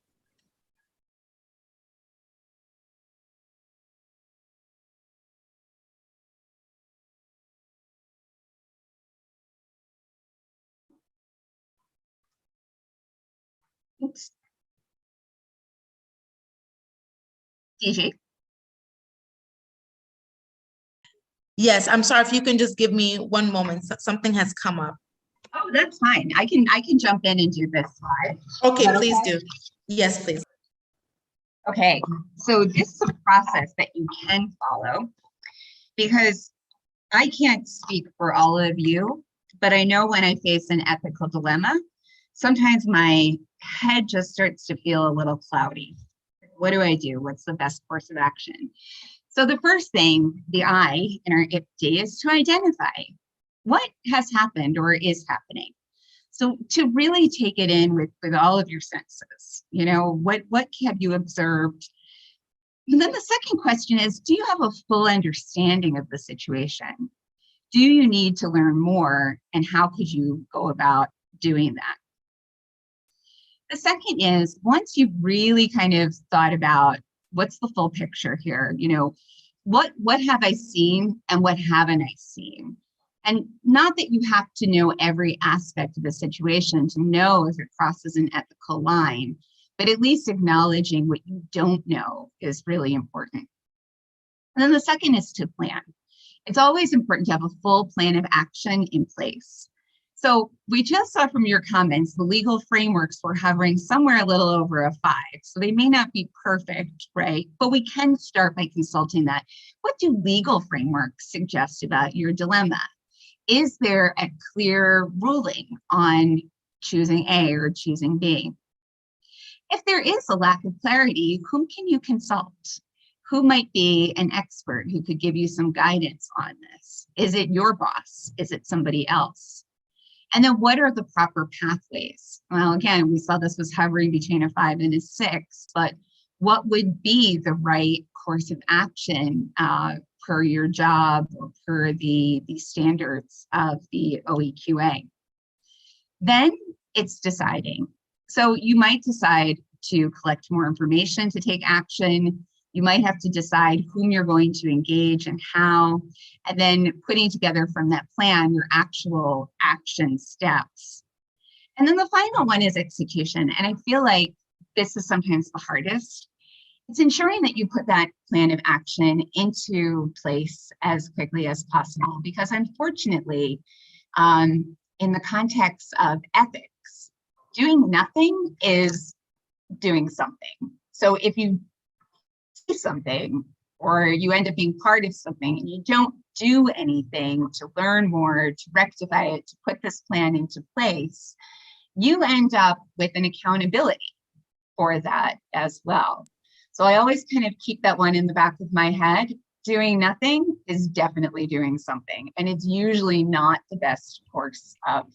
Oops. DG. Yes, I'm sorry if you can just give me one moment. Something has come up. Oh, that's fine. I can jump in and do this slide. Okay, Is that please okay? do. Yes, please. Okay, so this is a process that you can follow because I can't speak for all of you, but I know when I face an ethical dilemma, sometimes my head just starts to feel a little cloudy. What do I do? What's the best course of action? So the first thing, the I in our IPD, is to identify what has happened or is happening. So to really take it in with all of your senses, you know, what have you observed? And then the second question is, do you have a full understanding of the situation? Do you need to learn more, and how could you go about doing that? The second is, once you've really kind of thought about what's the full picture here, you know, what have I seen and what haven't I seen? And not that you have to know every aspect of the situation to know if it crosses an ethical line, but at least acknowledging what you don't know is really important. And then the second is to plan. It's always important to have a full plan of action in place. So we just saw from your comments, the legal frameworks were hovering somewhere a little over a 5. So they may not be perfect, right? But we can start by consulting that. What do legal frameworks suggest about your dilemma? Is there a clear ruling on choosing A or choosing B? If there is a lack of clarity, whom can you consult? Who might be an expert who could give you some guidance on this? Is it your boss? Is it somebody else? And then what are the proper pathways? Well, again, we saw this was hovering between a 5 and a 6, but what would be the right course of action per your job or per the standards of the OEQA? Then it's deciding. So you might decide to collect more information to take action. You might have to decide whom you're going to engage and how, and then putting together from that plan your actual action steps. And then the final one is execution. And I feel like this is sometimes the hardest. It's ensuring that you put that plan of action into place as quickly as possible, because unfortunately, in the context of ethics, doing nothing is doing something. So if you do something or you end up being part of something and you don't do anything to learn more, to rectify it, to put this plan into place, you end up with an accountability for that as well. So I always kind of keep that one in the back of my head. Doing nothing is definitely doing something, and it's usually not the best course of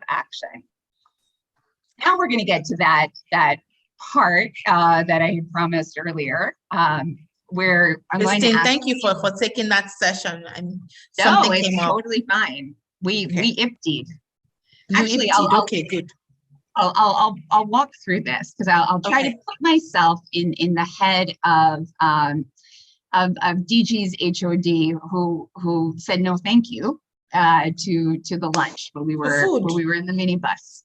action. Now we're going to get to that part that I had promised earlier, where I'm going to Christine, ask, thank you for taking that session. And no, something it's came up. totally fine. We IPD'd. You Actually, IPD'd. Okay, good. I'll walk through this because I'll try to put myself in the head of DG's HOD who said no thank you to the lunch when we were in the minibus.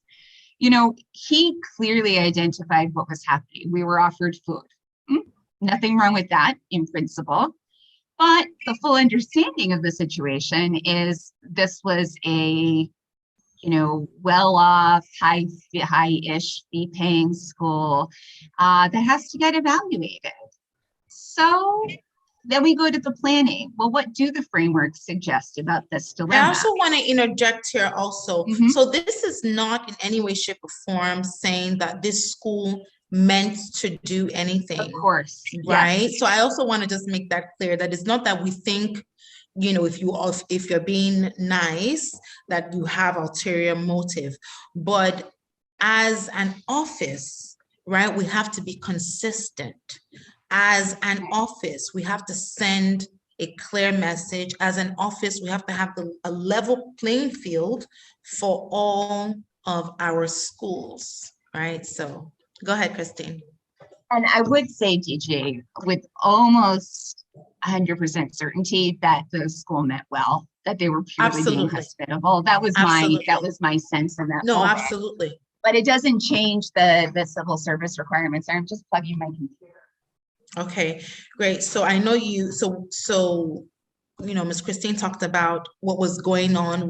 You know, he clearly identified what was happening. We were offered food. Nothing wrong with that in principle. But the full understanding of the situation is this was a, well-off, high-ish fee-paying school that has to get evaluated. So then we go to the planning. Well, what do the frameworks suggest about this dilemma? I also want to interject here also. So this is not in any way, shape, or form saying that this school meant to do anything. Of course. Right. Yes. So I also want to just make that clear that it's not that we think, if you're being nice, that you have ulterior motive, but as an office, right, we have to be consistent. As an office, we have to send a clear message. As an office, we have to have a level playing field for all of our schools, right? So go ahead, Christine. And I would say, DJ, with almost 100% certainty that the school meant well, that they were purely being hospitable. That was my sense of that. No, moment. absolutely. But it doesn't change the civil service requirements. I'm just plugging my computer. Okay, great. So I know Ms. Christine talked about what was going on,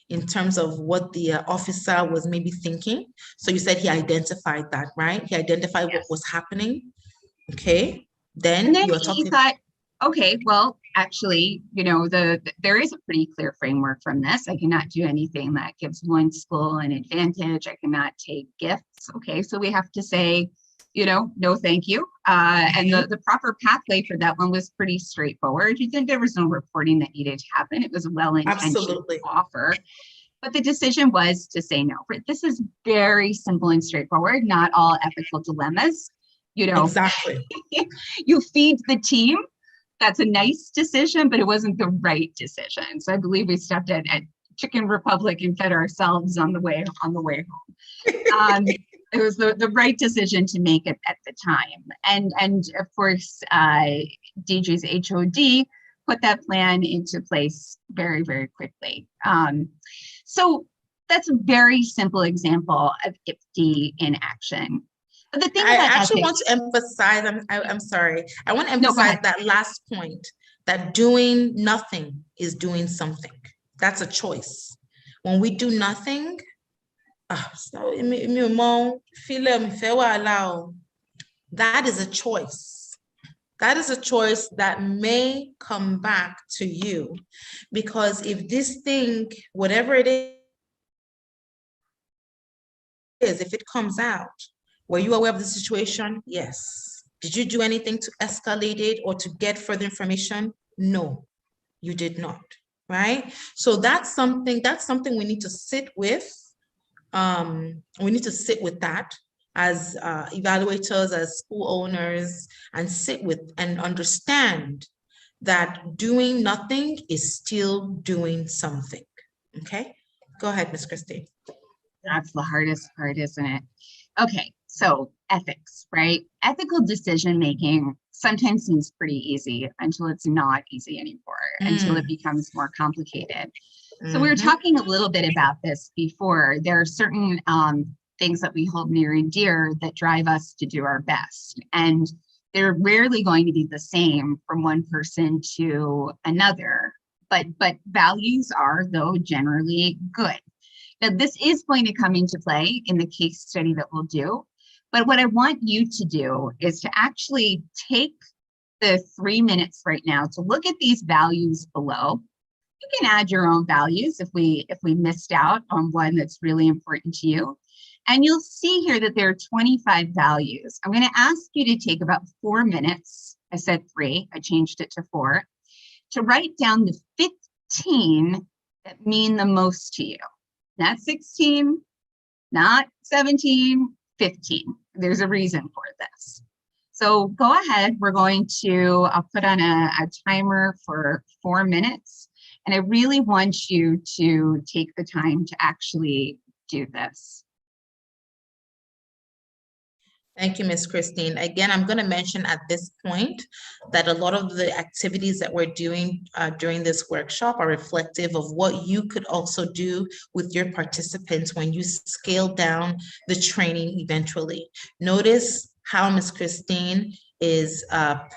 in terms of what the officer was maybe thinking. So you said he identified that, right? He identified what was happening. Okay, then you were talking. Thought, okay, well, actually, there is a pretty clear framework from this. I cannot do anything that gives one school an advantage. I cannot take gifts. Okay, so we have to say, no, thank you. And the proper pathway for that one was pretty straightforward. There was no reporting that needed to happen. It was a well-intentioned offer. But the decision was to say no. This is very simple and straightforward, not all ethical dilemmas. Exactly. You feed the team. That's a nice decision, but it wasn't the right decision. So I believe we stopped at Chicken Republic and fed ourselves on the way home. It was the right decision to make it at the time. And of course, DJ's HOD put that plan into place very, very quickly. So that's a very simple example of IPD in action. But the thing I actually want to emphasize, I'm sorry. I want to emphasize that last point, that doing nothing is doing something. That's a choice. When we do nothing, that is a choice. That is a choice that may come back to you, because if this thing, whatever it is, if it comes out, were you aware of the situation? Yes. Did you do anything to escalate it or to get further information? No, you did not, right? So that's something we need to sit with. We need to sit with that as evaluators, as school owners, and sit with and understand that doing nothing is still doing something. Okay, go ahead, Ms. Christine. That's the hardest part, isn't it? Okay, so ethics, right? Ethical decision-making sometimes seems pretty easy until it's not easy anymore, until it becomes more complicated. So we were talking a little bit about this before. There are certain things that we hold near and dear that drive us to do our best. And they're rarely going to be the same from one person to another. But values are, though, generally good. Now, this is going to come into play in the case study that we'll do. But what I want you to do is to actually take the 3 minutes right now to look at these values below. You can add your own values if we missed out on one that's really important to you. And you'll see here that there are 25 values. I'm going to ask you to take about 4 minutes. I said 3, I changed it to 4, to write down the 15 that mean the most to you. Not 16, not 17, 15. There's a reason for this. So go ahead. I'll put on a timer for 4 minutes. And I really want you to take the time to actually do this. Thank you, Ms. Christine. Again, I'm going to mention at this point that a lot of the activities that we're doing during this workshop are reflective of what you could also do with your participants when you scale down the training eventually. Notice how Ms. Christine is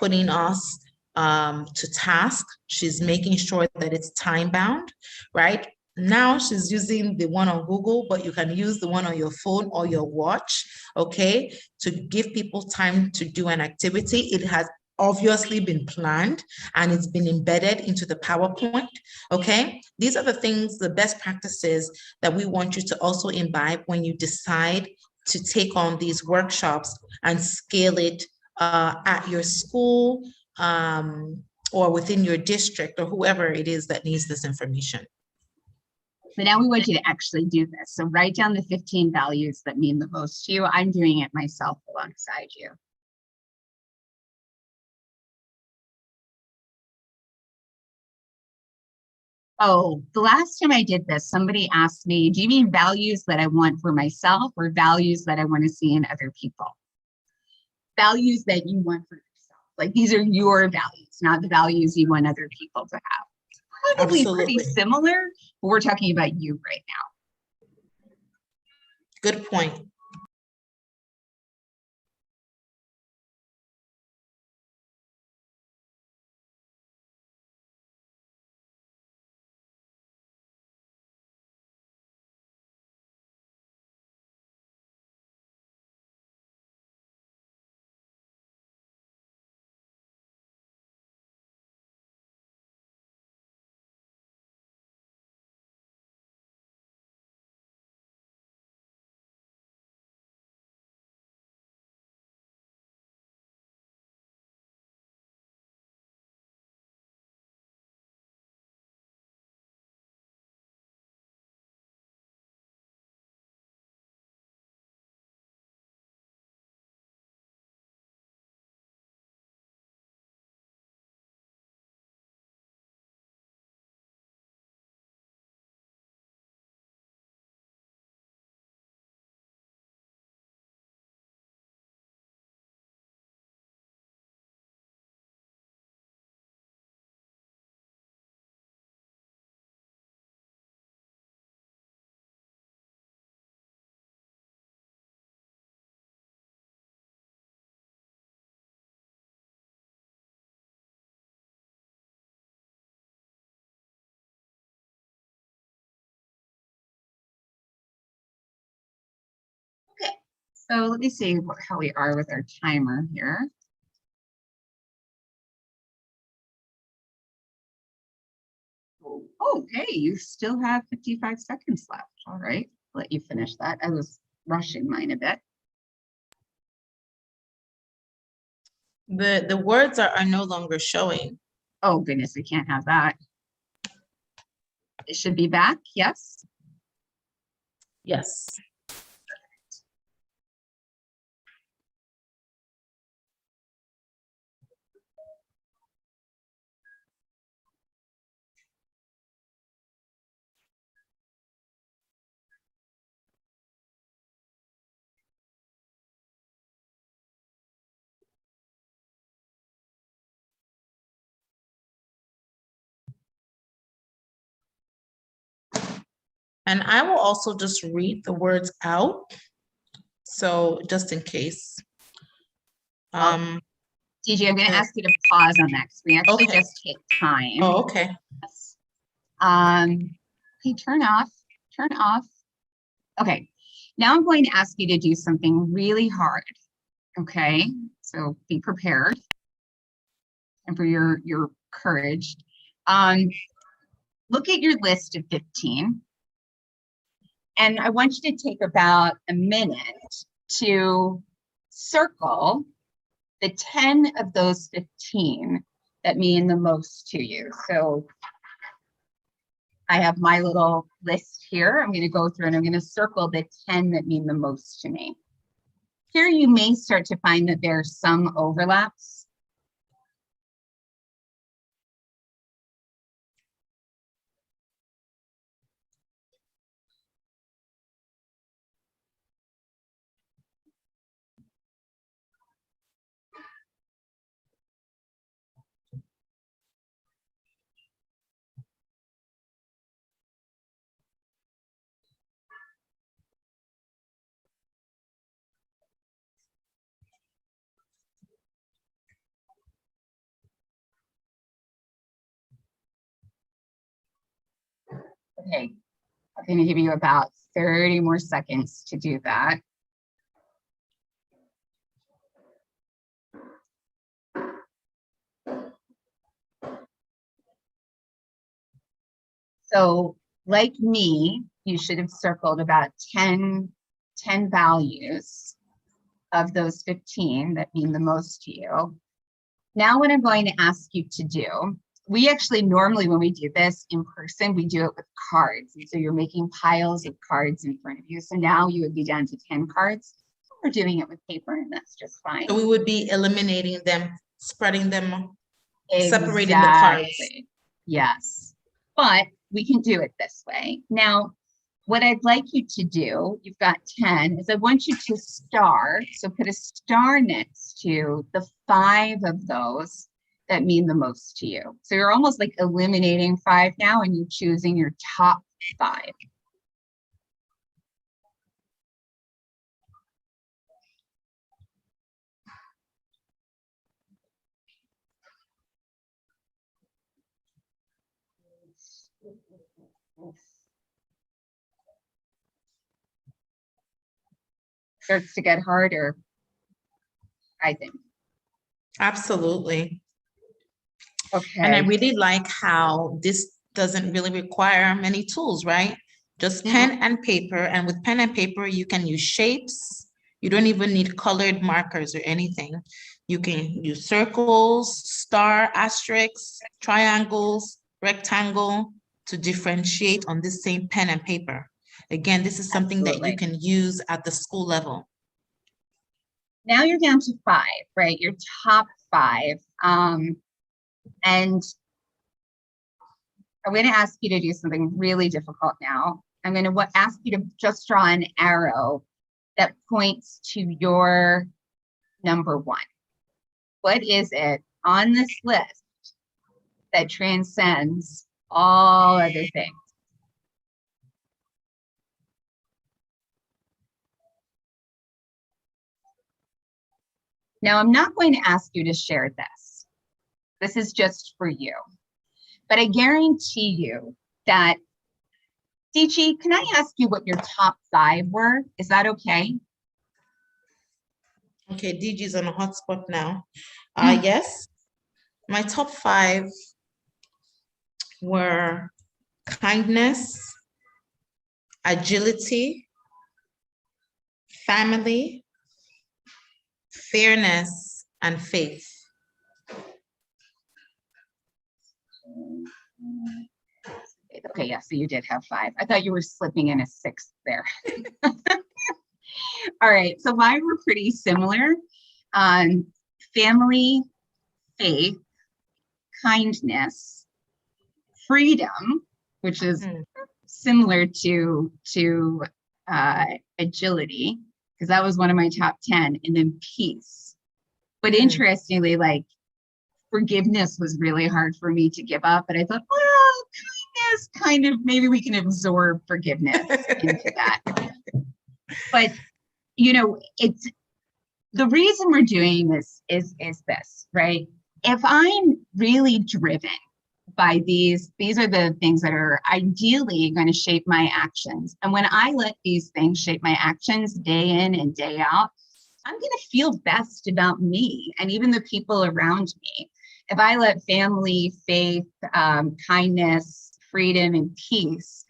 putting us to task. She's making sure that it's time bound, right? Now she's using the one on Google, but you can use the one on your phone or your watch, okay, to give people time to do an activity. It has obviously been planned and it's been embedded into the PowerPoint, okay? These are the things, the best practices that we want you to also imbibe when you decide to take on these workshops and scale it at your school or within your district or whoever it is that needs this information. So now we want you to actually do this. So write down the 15 values that mean the most to you. I'm doing it myself alongside you. Oh, the last time I did this, somebody asked me, do you mean values that I want for myself or values that I want to see in other people? Values that you want for yourself. Like these are your values, not the values you want other people to have. Probably Absolutely. pretty similar, but we're talking about you right now. Good point. Okay, so let me see how we are with our timer here. Oh, hey, you still have 55 seconds left. All right, let you finish that. I was rushing mine a bit. The words are no longer showing. Oh, goodness, we can't have that. It should be back, yes? Yes. And I will also just read the words out. So just in case. DJ, I'm going to ask you to pause on that because we actually Okay. just hit time. Oh, okay. Okay, turn off. Okay, now I'm going to ask you to do something really hard. Okay, so be prepared and for your courage. Look at your list of 15. And I want you to take about a minute to circle the 10 of those 15 that mean the most to you. So I have my little list here. I'm going to go through and I'm going to circle the 10 that mean the most to me. Here you may start to find that there are some overlaps. Okay, I'm going to give you about 30 more seconds to do that. So like me, you should have circled about 10 values of those 15 that mean the most to you. Now what I'm going to ask you to do, we actually normally when we do this in person, we do it with cards. And so you're making piles of cards in front of you. So now you would be down to 10 cards. We're doing it with paper and that's just fine. So we would be eliminating them, spreading them, separating the cards. Exactly. Yes, but we can do it this way. Now, what I'd like you to do, you've got 10, is I want you to star, so put a star next to the 5 of those that mean the most to you. So you're almost like eliminating 5 now and you're choosing your top 5. Starts to get harder, I think. Absolutely. Okay. And I really like how this doesn't really require many tools, right? Just pen and paper. And with pen and paper, you can use shapes. You don't even need colored markers or anything. You can use circles, star, asterisks, triangles, rectangle to differentiate on this same pen and paper. Again, this is something that you can use at the school level. Now you're down to 5, right? Your top 5. And I'm going to ask you to do something really difficult now. I'm going to ask you to just draw an arrow that points to your number 1. What is it on this list that transcends all other things? Now, I'm not going to ask you to share this. This is just for you. But I guarantee you that, DG, can I ask you what your top 5 were? Is that okay? Okay, DG's on a hotspot now. Yes, my top 5 were kindness, agility, family, fairness, and faith. Okay, yeah, so you did have 5. I thought you were slipping in a 6th there. All right, so mine were pretty similar. Family, faith, kindness, freedom, which is similar to agility, because that was one of my top 10, and then peace. But interestingly, like forgiveness was really hard for me to give up, but I thought, well, kindness, kind of, maybe we can absorb forgiveness into that. But you know, it's the reason we're doing this is this, right? If I'm really driven by these are the things that are ideally going to shape my actions. And when I let these things shape my actions day in and day out, I'm going to feel best about me and even the people around me. If I let family, faith, kindness, freedom, and peace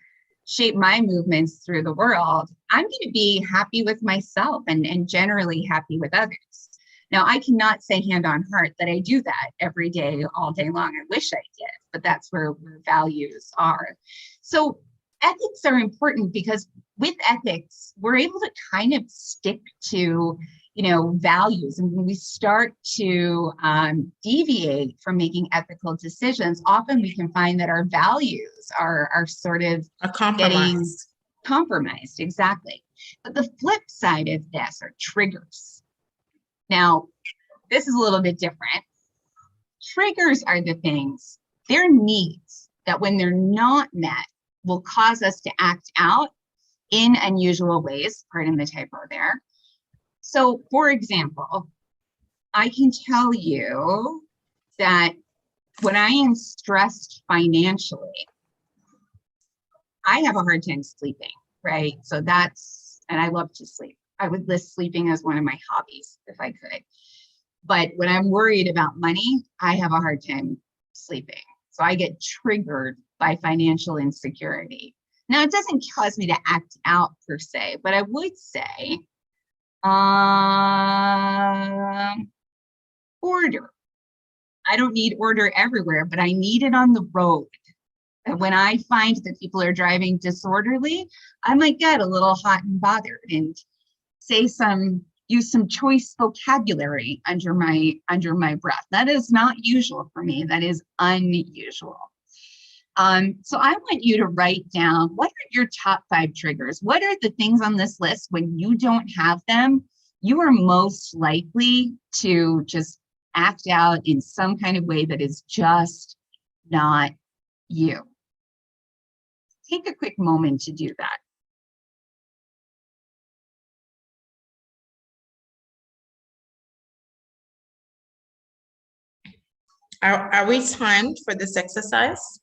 shape my movements through the world, I'm going to be happy with myself and generally happy with others. Now, I cannot say hand on heart that I do that every day, all day long. I wish I did, but that's where values are. So ethics are important because with ethics, we're able to kind of stick to, you know, values. And when we start to deviate from making ethical decisions, often we can find that our values are sort of getting compromised. Exactly. But the flip side of this are triggers. Now, this is a little bit different. Triggers are the things, they're needs that when they're not met will cause us to act out in unusual ways, pardon the typo there. So, for example, I can tell you that when I am stressed financially, I have a hard time sleeping, right? So and I love to sleep. I would list sleeping as one of my hobbies if I could. But when I'm worried about money, I have a hard time sleeping. So I get triggered by financial insecurity. Now, it doesn't cause me to act out per se, but I would say order. I don't need order everywhere, but I need it on the road. And when I find that people are driving disorderly, I might get a little hot and bothered and use some choice vocabulary under my breath. That is not usual for me. That is unusual. So I want you to write down, what are your top 5 triggers? What are the things on this list when you don't have them, you are most likely to just act out in some kind of way that is just not you. Take a quick moment to do that. Are we timed for this exercise?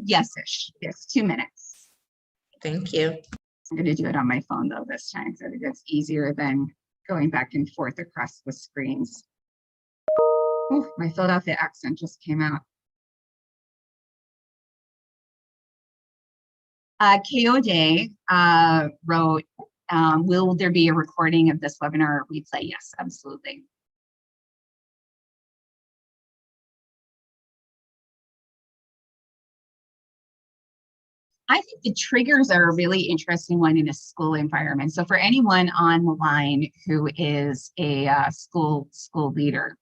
Yes-ish. Yes, 2 minutes. Thank you. I'm going to do it on my phone though this time, so I think that's easier than going back and forth across the screens. Ooh, my Philadelphia accent just came out. Kayode wrote, will there be a recording of this webinar or replay? Yes, absolutely. I think the triggers are a really interesting one in a school environment. So for anyone on the line who is a school leader,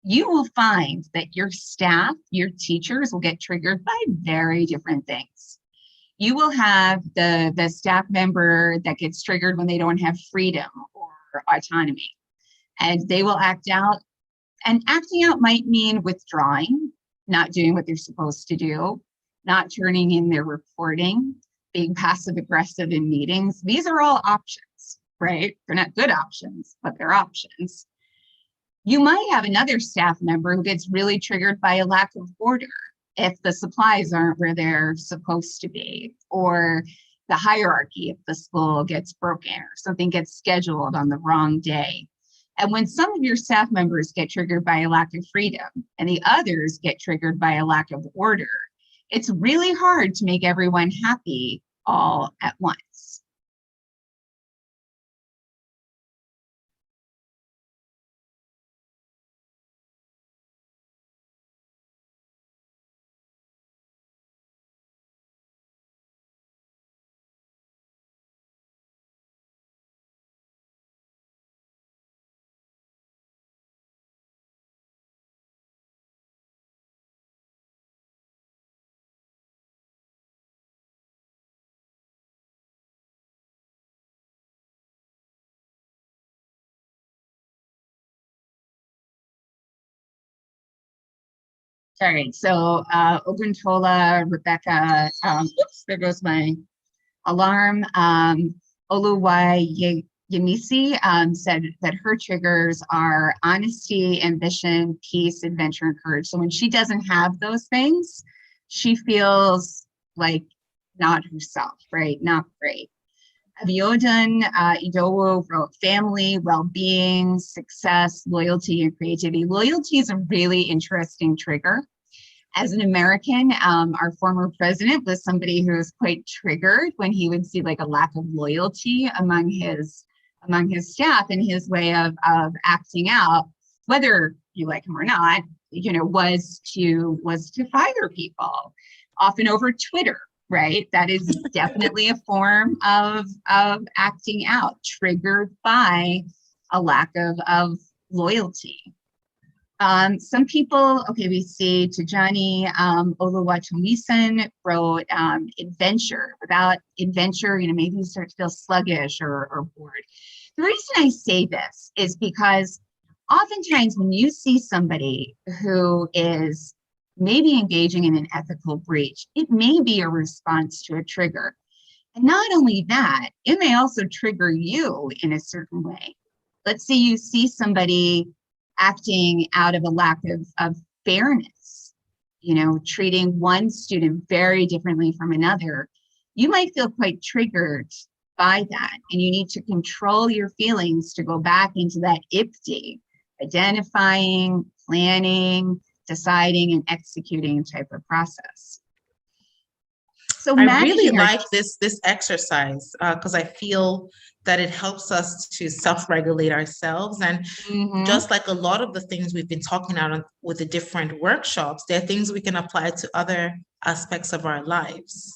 you will find that your staff, your teachers will get triggered by very different things. You will have the staff member that gets triggered when they don't have freedom or autonomy, and they will act out. And acting out might mean withdrawing, not doing what they're supposed to do, not turning in their reporting, being passive aggressive in meetings. These are all options, right? They're not good options, but they're options. You might have another staff member who gets really triggered by a lack of order if the supplies aren't where they're supposed to be, or the hierarchy if the school gets broken or something gets scheduled on the wrong day. And when some of your staff members get triggered by a lack of freedom and the others get triggered by a lack of order, it's really hard to make everyone happy all at once. All right, so Oguntola, Rebecca, oops, there goes my alarm. Oluwai Yemisi said that her triggers are honesty, ambition, peace, adventure, and courage. So when she doesn't have those things, she feels like not herself, right? Not great. Abiodun Idowu wrote family, well-being, success, loyalty, and creativity. Loyalty is a really interesting trigger. As an American, our former president was somebody who was quite triggered when he would see like a lack of loyalty among his staff, and his way of acting out, whether you like him or not, you know, was to fire people, often over Twitter. Right, that is definitely a form of acting out, triggered by a lack of loyalty. Some people, okay, we see Tijani Oluwatomisin wrote adventure. Without adventure, you know, maybe you start to feel sluggish or bored. The reason I say this is because oftentimes when you see somebody who is maybe engaging in an ethical breach, it may be a response to a trigger. And not only that, it may also trigger you in a certain way. Let's say you see somebody acting out of a lack of fairness, treating one student very differently from another, you might feel quite triggered by that. And you need to control your feelings to go back into that IPD, identifying, planning, deciding, and executing type of process. So I really like this exercise because I feel that it helps us to self-regulate ourselves. And just like a lot of the things we've been talking about with the different workshops, there are things we can apply to other aspects of our lives.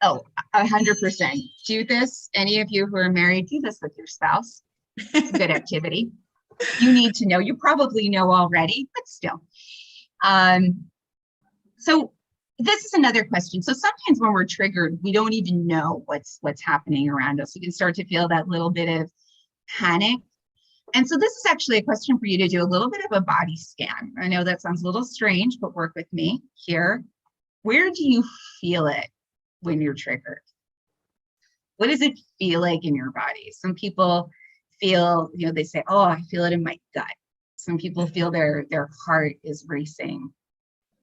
Oh, 100%. Do this. Any of you who are married, do this with your spouse. It's a good activity. You need to know. You probably know already, but still. So this is another question. So sometimes when we're triggered, we don't even know what's happening around us. You can start to feel that little bit of panic. And so this is actually a question for you to do a little bit of a body scan. I know that sounds a little strange, but work with me here. Where do you feel it when you're triggered? What does it feel like in your body? Some people feel, they say, oh, I feel it in my gut. Some people feel their heart is racing.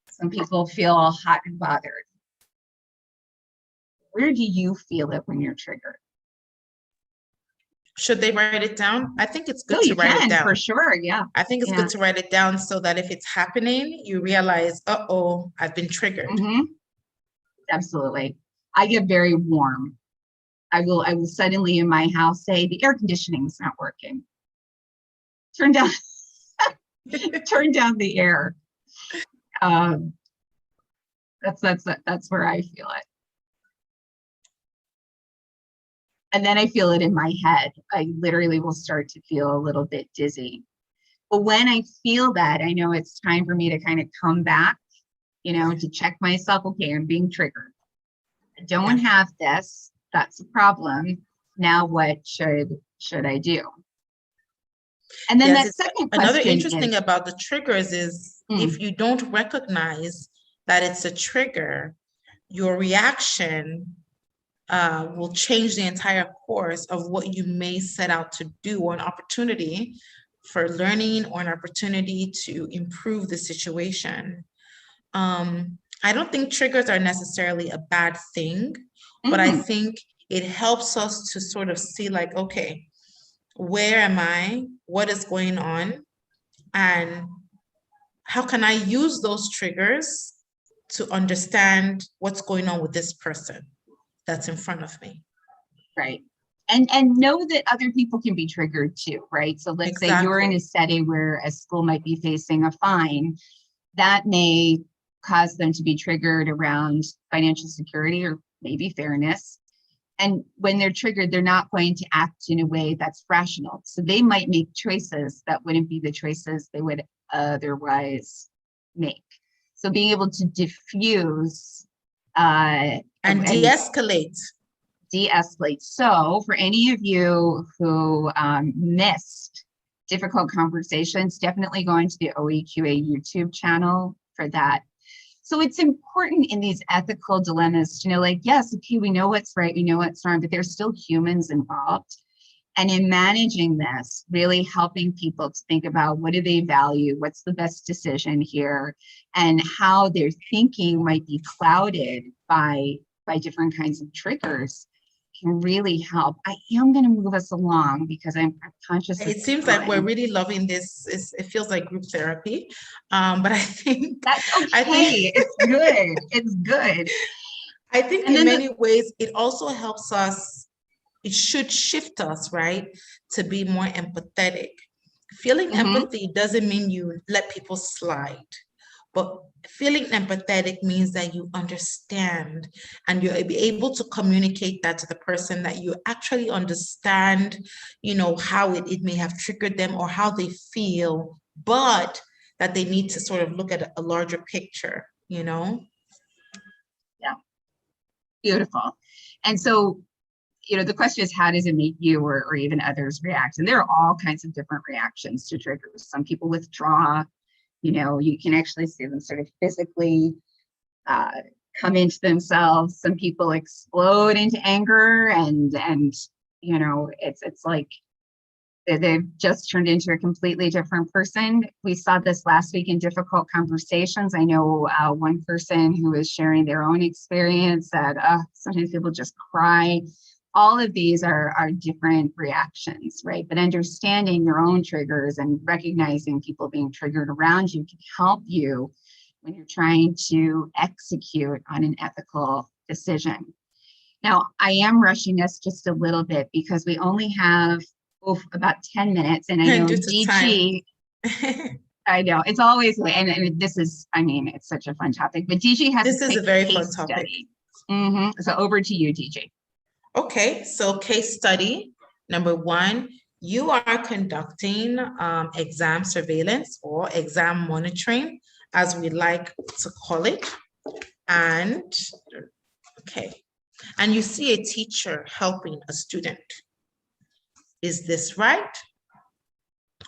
Some people feel all hot and bothered. Where do you feel it when you're triggered? Should they write it down? I think it's good to write it down. For sure, yeah. I think it's good to write it down so that if it's happening, you realize, uh-oh, I've been triggered. Absolutely. I get very warm. I will suddenly in my house say, the air conditioning is not working. Turn down the air. That's where I feel it. And then I feel it in my head. I literally will start to feel a little bit dizzy. But when I feel that, I know it's time for me to kind of come back, to check myself. Okay, I'm being triggered. I don't have this. That's a problem. Now what should I do? And then that second question. Another interesting about the triggers is if you don't recognize that it's a trigger, your reaction will change the entire course of what you may set out to do, or an opportunity for learning, or an opportunity to improve the situation. I don't think triggers are necessarily a bad thing, but I think it helps us to sort of see like, okay, where am I? What is going on? And how can I use those triggers to understand what's going on with this person that's in front of me? Right. And know that other people can be triggered too, right? So let's say you're in a setting where a school might be facing a fine, that may cause them to be triggered around financial security or maybe fairness. And when they're triggered, they're not going to act in a way that's rational. So they might make choices that wouldn't be the choices they would otherwise make. So being able to diffuse and de-escalate. De-escalate. So for any of you who missed difficult conversations, definitely go into the OEQA YouTube channel for that. So it's important in these ethical dilemmas to know, like, yes, okay, we know what's right, we know what's wrong, but there's still humans involved. And in managing this, really helping people to think about what do they value, what's the best decision here, and how their thinking might be clouded by different kinds of triggers can really help. I am going to move us along because I'm conscious. It seems like we're really loving this. It feels like group therapy, but I think that's okay. It's good. It's good. I think in many ways it also helps us. It should shift us, right, to be more empathetic. Feeling empathy doesn't mean you let people slide. But feeling empathetic means that you understand and you'll be able to communicate that to the person, that you actually understand, how it may have triggered them or how they feel, but that they need to sort of look at a larger picture, Yeah. Beautiful. And so, the question is, how does it make you or even others react? And there are all kinds of different reactions to triggers. Some people withdraw. You can actually see them sort of physically come into themselves. Some people explode into anger, and it's like they've just turned into a completely different person. We saw this last week in difficult conversations. I know one person who was sharing their own experience that sometimes people just cry. All of these are different reactions, right? But understanding your own triggers and recognizing people being triggered around you can help you when you're trying to execute on an ethical decision. Now, I am rushing us just a little bit because we only have about 10 minutes, and I know DG, I know it's always, and this is, I mean, it's such a fun topic, but DG has this is a very fun topic. So over to you, DG. Okay, so case study number 1, you are conducting exam surveillance or exam monitoring, as we like to call it. And okay, and you see a teacher helping a student. Is this right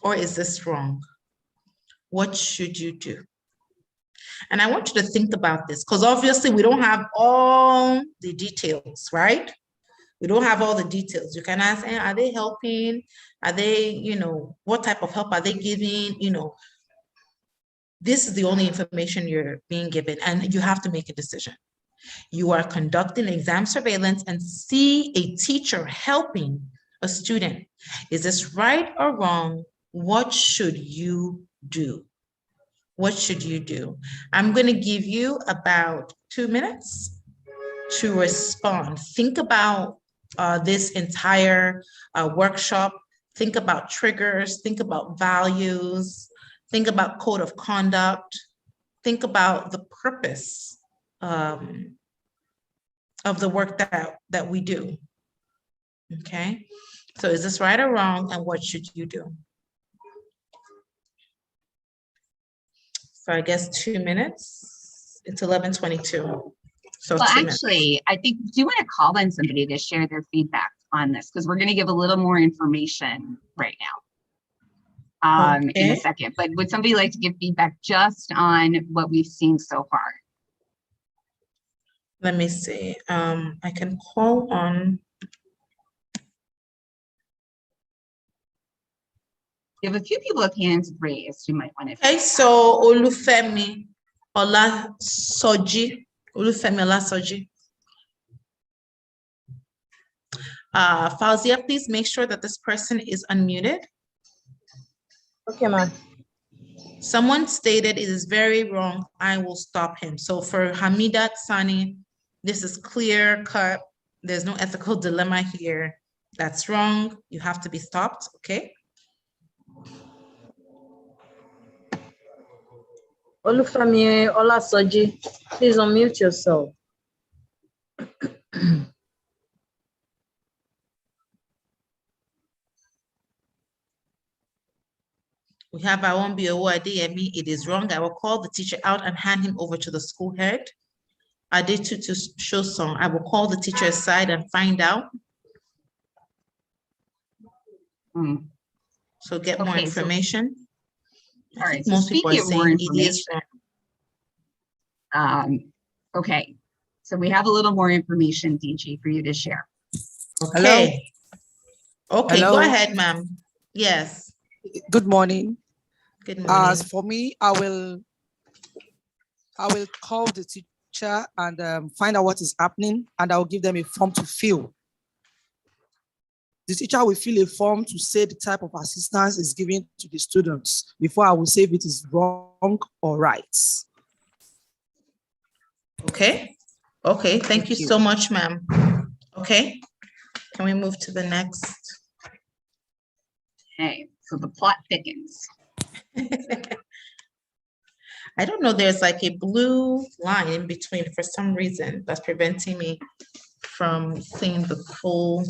or is this wrong? What should you do? And I want you to think about this, because obviously we don't have all the details, right? We don't have all the details. You can ask, are they helping? Are they, what type of help are they giving? This is the only information you're being given, and you have to make a decision. You are conducting exam surveillance and see a teacher helping a student. Is this right or wrong? What should you do? What should you do? I'm going to give you about 2 minutes to respond. Think about this entire workshop. Think about triggers. Think about values. Think about code of conduct. Think about the purpose of the work that we do. Okay, so is this right or wrong, and what should you do? So I guess 2 minutes. It's 11:22. So well, actually, I think, do you want to call in somebody to share their feedback on this? Because we're going to give a little more information right now in a second. But would somebody like to give feedback just on what we've seen so far? Let me see. I can call on. You have a few people with hands raised. You might want to. Okay, so Olufemi Olasoji. Olufemi Olasoji. Fauzia, please make sure that this person is unmuted. Okay, ma'am. Someone stated it is very wrong. I will stop him. So for Hamidat Sani, this is clear cut. There's no ethical dilemma here. That's wrong. You have to be stopped. Okay. Olufemi Olasoji, please unmute yourself. We have our own BO Adeyemi. It is wrong. I will call the teacher out and hand him over to the school head. Adetutu Shosong, I will call the teacher aside and find out. So get more information. All right, so speaking of more information, okay, so we have a little more information, DG, for you to share. Okay. Hello? Okay, Hello? Go ahead, ma'am. Yes. Good morning. Good morning. As for me, I will call the teacher and find out what is happening, and I'll give them a form to fill. The teacher will fill a form to say the type of assistance is given to the students before I will say if it is wrong or right. Okay. Okay. Thank you so much, ma'am. Okay. Can we move to the next? Okay. So the plot thickens. I don't know. There's like a blue line in between for some reason that's preventing me from seeing the full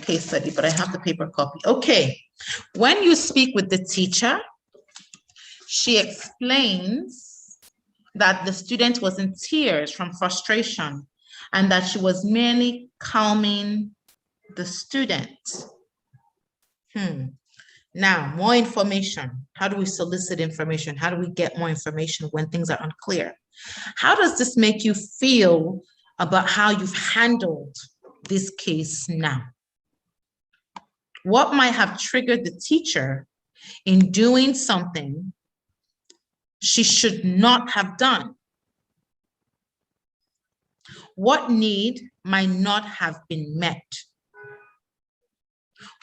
case study, but I have the paper copy. Okay. When you speak with the teacher, she explains that the student was in tears from frustration and that she was merely calming the student. Now, more information. How do we solicit information? How do we get more information when things are unclear? How does this make you feel about how you've handled this case now? What might have triggered the teacher in doing something she should not have done? What need might not have been met?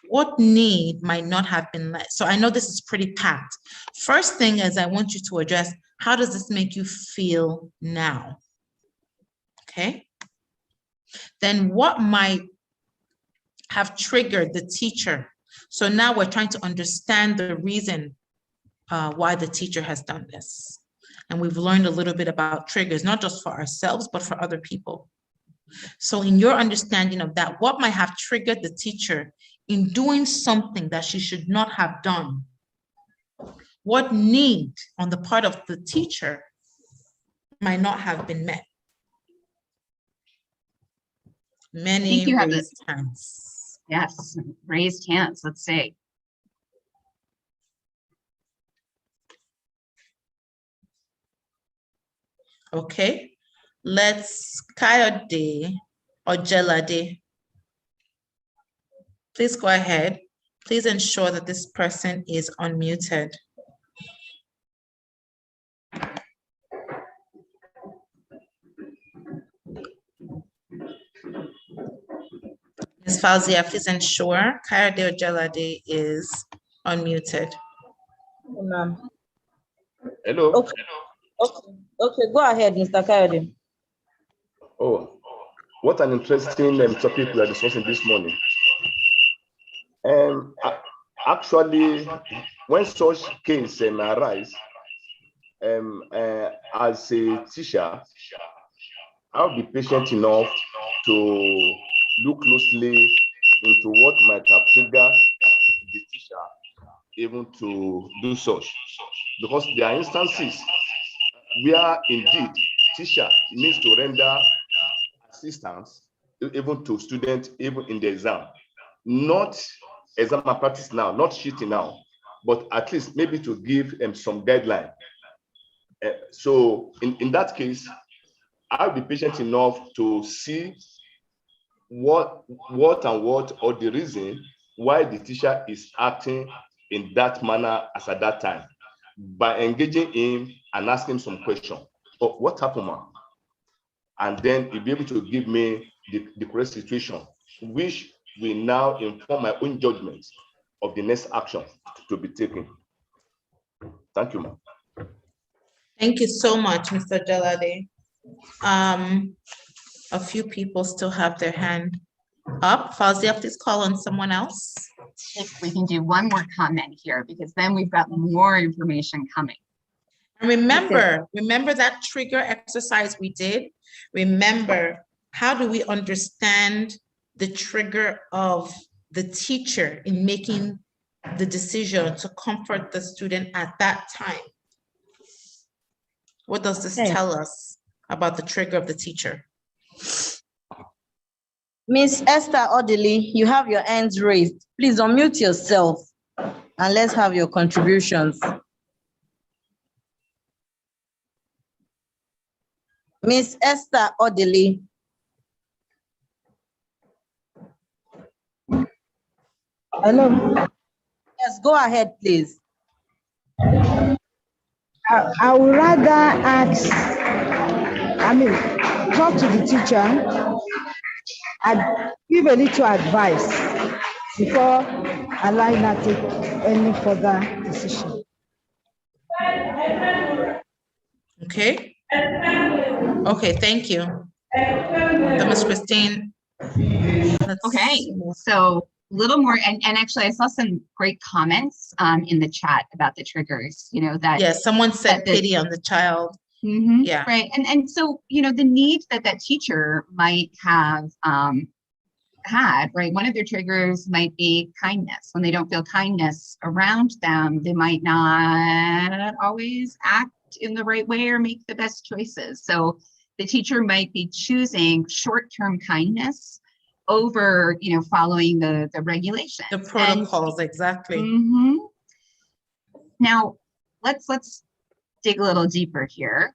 What need might not have been met? So I know this is pretty packed. First thing is I want you to address, how does this make you feel now? Okay. Then what might have triggered the teacher? So now we're trying to understand the reason why the teacher has done this. And we've learned a little bit about triggers, not just for ourselves, but for other people. So in your understanding of that, what might have triggered the teacher in doing something that she should not have done? What need on the part of the teacher might not have been met? Many raised hands. Yes, raised hands, let's see. Okay, let's Kayode or Jelade. Please go ahead. Please ensure that this person is unmuted. Ms. Fauzia, please ensure Kayode or Jelade is unmuted. Ma'am. Hello. Okay. Okay, go ahead, Mr. Kayode. Oh, what an interesting topic we are discussing this morning. Actually, when such case arise, as a teacher, I'll be patient enough to look closely into what might have triggered the teacher even to do such, because there are instances where indeed teacher needs to render assistance even to students, even in the exam, not exam practice now, not cheating now, but at least maybe to give them some guideline. So in that case, I'll be patient enough to see what or the reason why the teacher is acting in that manner as at that time, by engaging him and asking some question. Oh, what happened, man? And then he'll be able to give me the correct situation, which will now inform my own judgment of the next action to be taken. Thank you, ma'am. Thank you so much, Mr. Jelade. A few people still have their hand up. Fauzia, please call on someone else. If we can do one more comment here, because then we've got more information coming. And remember that trigger exercise we did? Remember, how do we understand the trigger of the teacher in making the decision to comfort the student at that time? What does this tell us about the trigger of the teacher? Miss Esther Odili, you have your hands raised. Please unmute yourself and let's have your contributions. Miss Esther Odili. Hello. Yes, go ahead, please. I would rather ask, talk to the teacher and give a little advice before allowing her to take any further decision. Okay. Okay, thank you. So, Ms. Christine. Okay, so a little more, and actually I saw some great comments in the chat about the triggers, that. Yes, someone said pity on the child. Mm-hmm, yeah. Right. And so, the need that teacher might have had, right? One of their triggers might be kindness. When they don't feel kindness around them, they might not always act in the right way or make the best choices. So the teacher might be choosing short-term kindness over, following the regulations. The protocols, exactly. Mm-hmm. Now, let's dig a little deeper here.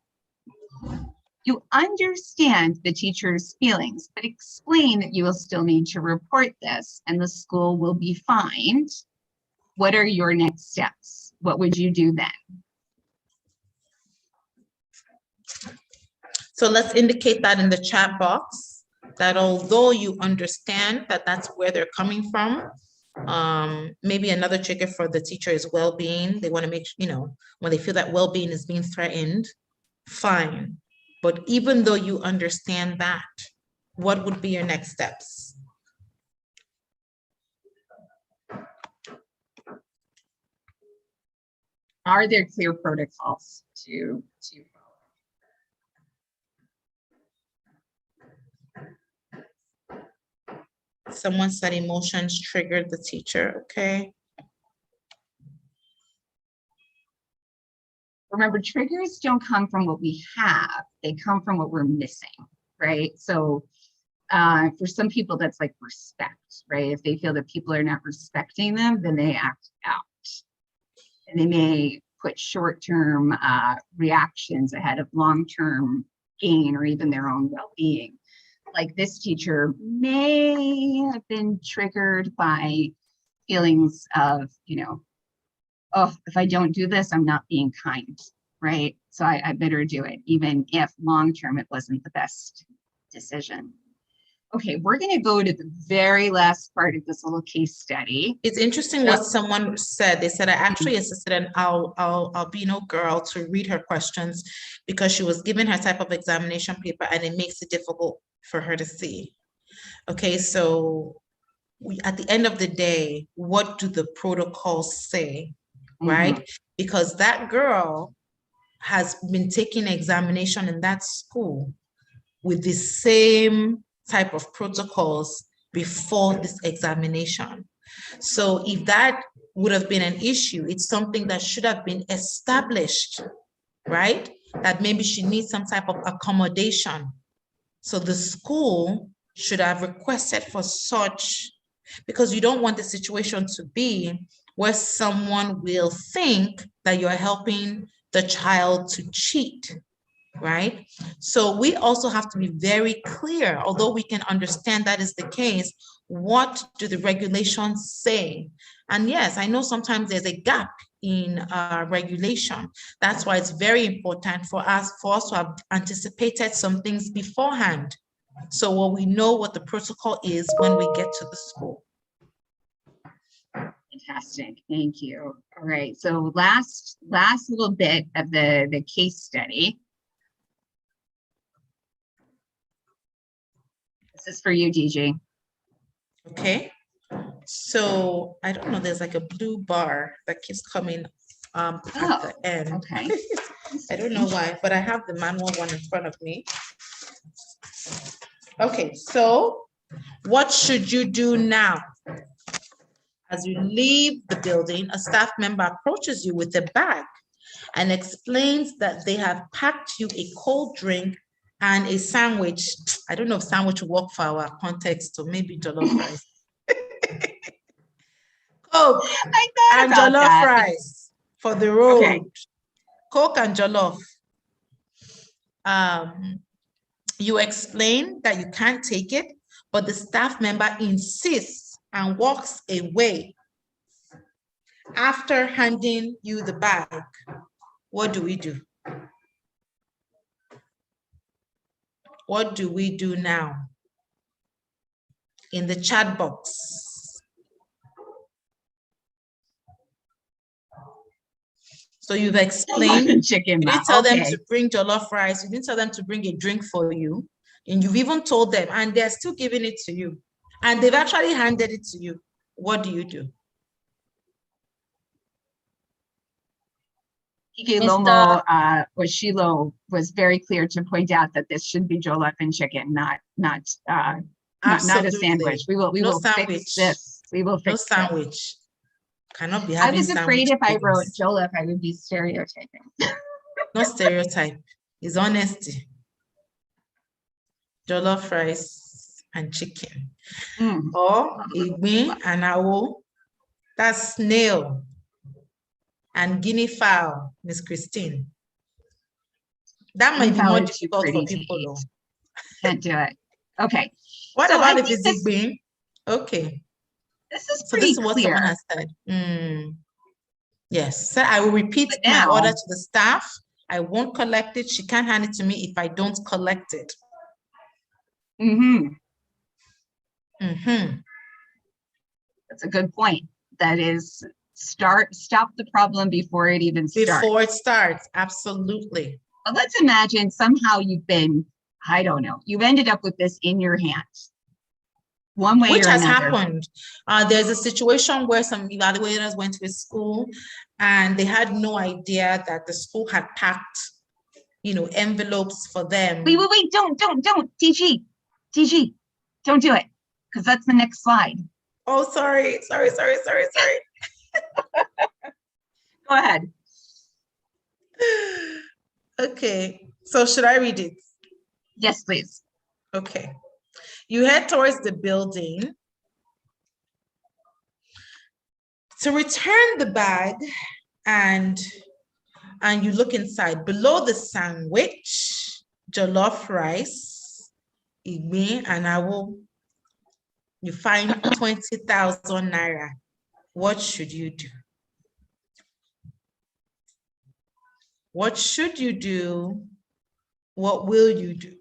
You understand the teacher's feelings, but explain that you will still need to report this and the school will be fined. What are your next steps? What would you do then? So let's indicate that in the chat box, that although you understand that that's where they're coming from, maybe another trigger for the teacher is well-being. They want to make, when they feel that well-being is being threatened, fine. But even though you understand that, what would be your next steps? Are there clear protocols to follow? Someone said emotions triggered the teacher, okay. Remember, triggers don't come from what we have, they come from what we're missing, right? So for some people, that's like respect, right? If they feel that people are not respecting them, then they act out. And they may put short-term reactions ahead of long-term gain or even their own well-being. Like this teacher may have been triggered by feelings of, oh, if I don't do this, I'm not being kind, right? So I better do it, even if long-term it wasn't the best decision. Okay, we're going to go to the very last part of this little case study. It's interesting what someone said. They said, I actually assisted an albino girl to read her questions because she was given her type of examination paper and it makes it difficult for her to see. Okay, so at the end of the day, what do the protocols say, right? Because that girl has been taking examination in that school with the same type of protocols before this examination. So if that would have been an issue, it's something that should have been established, right? That maybe she needs some type of accommodation. So the school should have requested for such, because you don't want the situation to be where someone will think that you're helping the child to cheat, right? So we also have to be very clear, although we can understand that is the case, what do the regulations say? And yes, I know sometimes there's a gap in regulation. That's why it's very important for us to have anticipated some things beforehand. So we know what the protocol is when we get to the school. Fantastic, thank you. All right, so last little bit of the case study. This is for you, DG. Okay, so I don't know, there's like a blue bar that keeps coming at the end. Okay. I don't know why, but I have the manual one in front of me. Okay, so what should you do now? As you leave the building, a staff member approaches you with a bag and explains that they have packed you a cold drink and a sandwich. I don't know if sandwich will work for our context, or maybe jollof rice. Coke and jollof rice for the road. Okay. Coke and jollof. You explain that you can't take it, but the staff member insists and walks away. After handing you the bag, what do we do? What do we do now? In the chat box. So you've explained, chicken. You didn't tell them to bring jollof rice, you didn't tell them to bring a drink for you, and you've even told them, and they're still giving it to you, and they've actually handed it to you. What do you do? Ike Lomo or Shilo was very clear to point out that this should be jollof and chicken, not a sandwich. We will fix this. We will fix no sandwich. Cannot be having. I was afraid if I wrote jollof, I would be stereotyping. No stereotype. It's honesty. Jollof rice and chicken. Or igbin and awo. That's snail and guinea fowl, Miss Christine. That might be more Salad too difficult for pretty to people eat. though. Can't do it. Okay. What So I about if think it's Igbe? Okay, this is so this pretty is what someone clear. has said. Yes, so I will repeat But my now, order to the staff. I won't collect it. She can't hand it to me if I don't collect it. That's a good point. That is, stop the problem before it even starts. Before it starts, absolutely. But let's imagine somehow you've been, I don't know, you've ended up with this in your hands, one way Which or has another. happened. There's a situation where some evaluators went to a school and they had no idea that the school had packed, envelopes for them. Wait, don't, DG, don't do it, because that's the next slide. Oh, sorry. Go ahead. Okay, so should I read it? Yes, please. Okay. You head towards the building to return the bag, and you look inside. Below the sandwich, jollof rice, igbe, and awo, you find 20,000 naira. What should you do? What should you do? What will you do?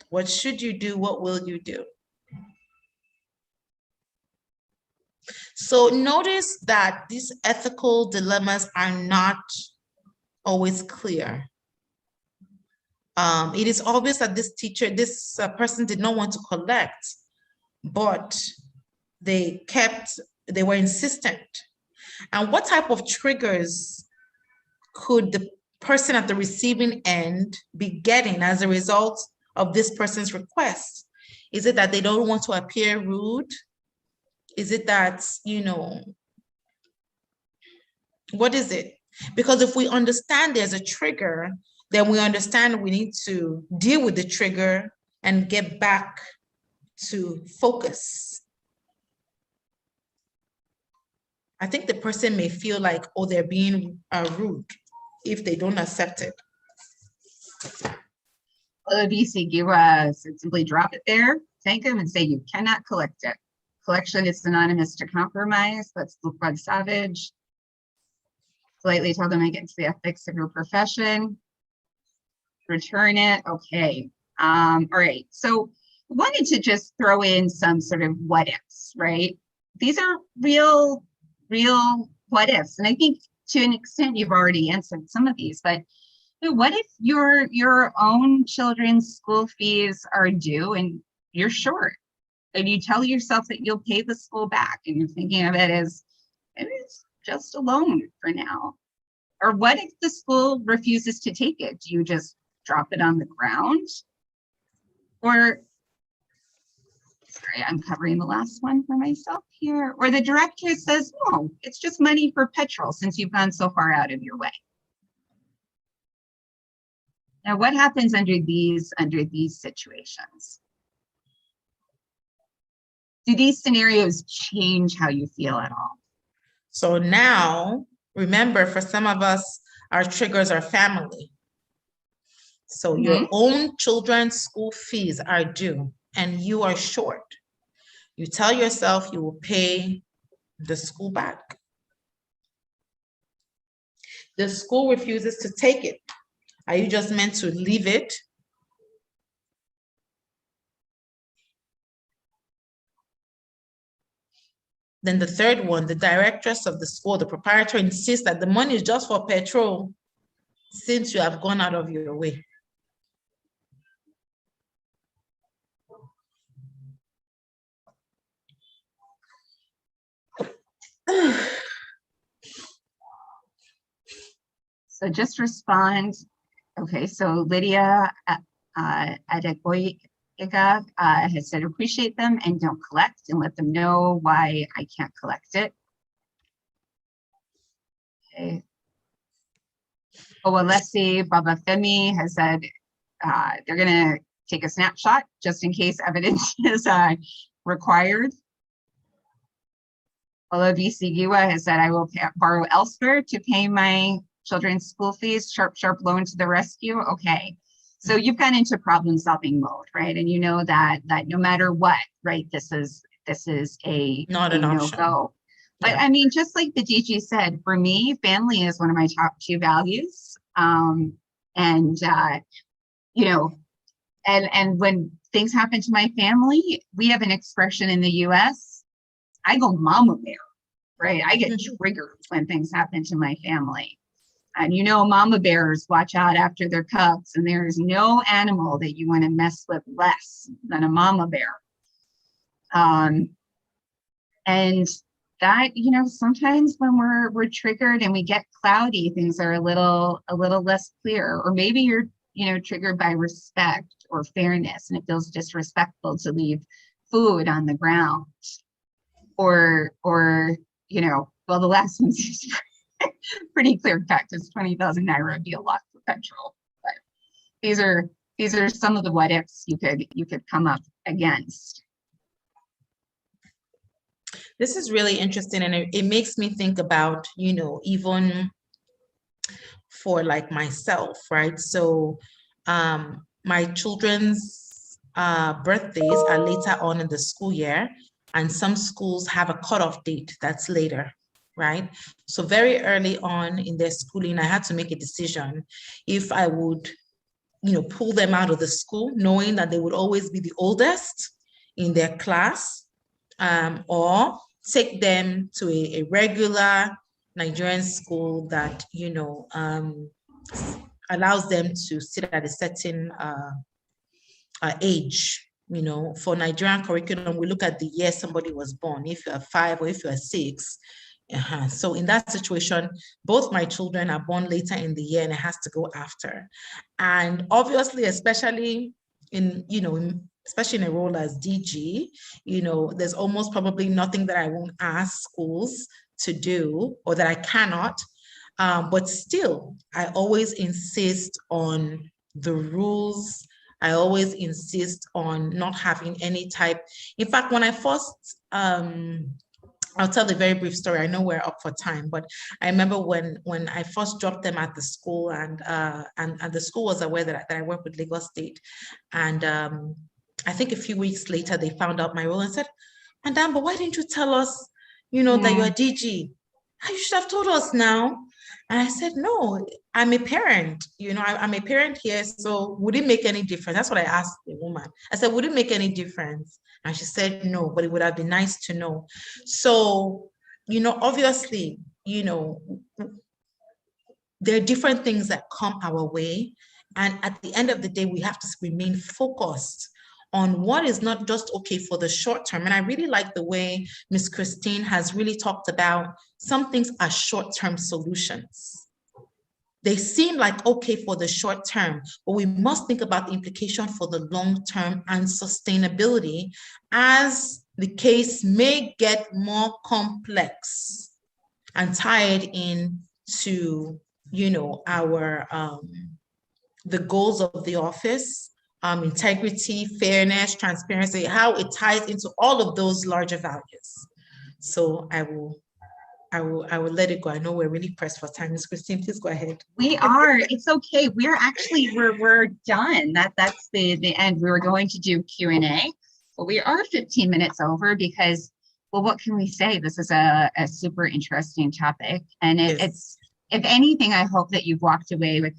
What should you do? What will you do? So notice that these ethical dilemmas are not always clear. It is obvious that this person did not want to collect, but they were insistent. And what type of triggers could the person at the receiving end be getting as a result of this person's request? Is it that they don't want to appear rude? Is it that, what is it? Because if we understand there's a trigger, then we understand we need to deal with the trigger and get back to focus. I think the person may feel like, oh, they're being rude if they don't accept it. Well, if you see GUA, simply drop it there, thank them, and say you cannot collect it. Collection is synonymous to compromise. Let's look by the savage. Politely tell them against the ethics of your profession. Return it. Okay. All right. So I wanted to just throw in some sort of what ifs, right? These are real what ifs. And I think to an extent you've already answered some of these, but what if your own children's school fees are due and you're short? And you tell yourself that you'll pay the school back and you're thinking of it as, maybe it's just a loan for now. Or what if the school refuses to take it? Do you just drop it on the ground? Or, sorry, I'm covering the last one for myself here. Or the director says, no, it's just money for petrol since you've gone so far out of your way. Now, what happens under these situations? Do these scenarios change how you feel at all? So now, remember, for some of us, our triggers are family. So your own children's school fees are due and you are short. You tell yourself you will pay the school back. The school refuses to take it. Are you just meant to leave it? Then the third one, the directress of the school, the proprietor, insists that the money is just for petrol since you have gone out of your way. So just respond. Okay, so Lydia Adegoyega has said, appreciate them and don't collect, and let them know why I can't collect it. Okay. Owalesi Babafemi has said they're gonna take a snapshot just in case evidence is required. Olavisi Giwa has said, I will borrow elsewhere to pay my children's school fees, sharp loan to the rescue. Okay. So you've gone into problem solving mode, right? And you know that no matter what, right, this is a Not an option. no-go. But Yeah. I mean, just like the DG said, for me, family is one of my top 2 values. You know, and when things happen to my family, we have an expression in the US, I go mama bear, right? I get triggered when things happen to my family. And you know, mama bears watch out after their cubs, and there's no animal that you want to mess with less than a mama bear. And that, you know, sometimes when we're triggered and we get cloudy, things are a little less clear, or maybe you're, you know, triggered by respect or fairness, and it feels disrespectful to leave food on the ground, or you know, well, the last one's pretty clear cut, because 20,000 naira would be a lot for petrol. But these are some of the what ifs you could come up against. This is really interesting, and it makes me think about, you know, even for like myself, right? So my children's birthdays are later on in the school year, and some schools have a cutoff date that's later, right? So very early on in their schooling, I had to make a decision if I would, you know, pull them out of the school, knowing that they would always be the oldest in their class, or take them to a regular Nigerian school that, you know, allows them to sit at a certain age. You know, for Nigerian curriculum, we look at the year somebody was born, if you're 5 or if you're 6. So in that situation, both my children are born later in the year, and it has to go after. And obviously, especially in, you know, especially in a role as DG, you know, there's almost probably nothing that I won't ask schools to do or that I cannot. But still, I always insist on the rules. I always insist on not having any type. In fact, when I first, I'll tell the very brief story. I know we're up for time, but I remember when I first dropped them at the school, and the school was aware that I work with Lagos State, and I think a few weeks later they found out my role and said, "Madam, but why didn't you tell us, you know, that you're DG? You should have told us now." And I said, "No, I'm a parent. You know, I'm a parent here. So would it make any difference?" That's what I asked the woman. I said, "Would it make any difference?" And she said, "No, but it would have been nice to know." So, you know, obviously, you know, there are different things that come our way. And at the end of the day, we have to remain focused on what is not just okay for the short term. And I really like the way Ms. Christine has really talked about some things are short-term solutions. They seem like okay for the short term, but we must think about the implication for the long term and sustainability, as the case may get more complex and tied into, you know, our the goals of the office, integrity, fairness, transparency, how it ties into all of those larger values. So I will let it go. I know we're really pressed for time. Ms. Christine, please go ahead. We are. It's okay. We're actually we're done. That's the end. We were going to do Q&A, but we are 15 minutes over because, well, what can we say? This is a super interesting topic, and it's, if anything, I hope that you've walked away with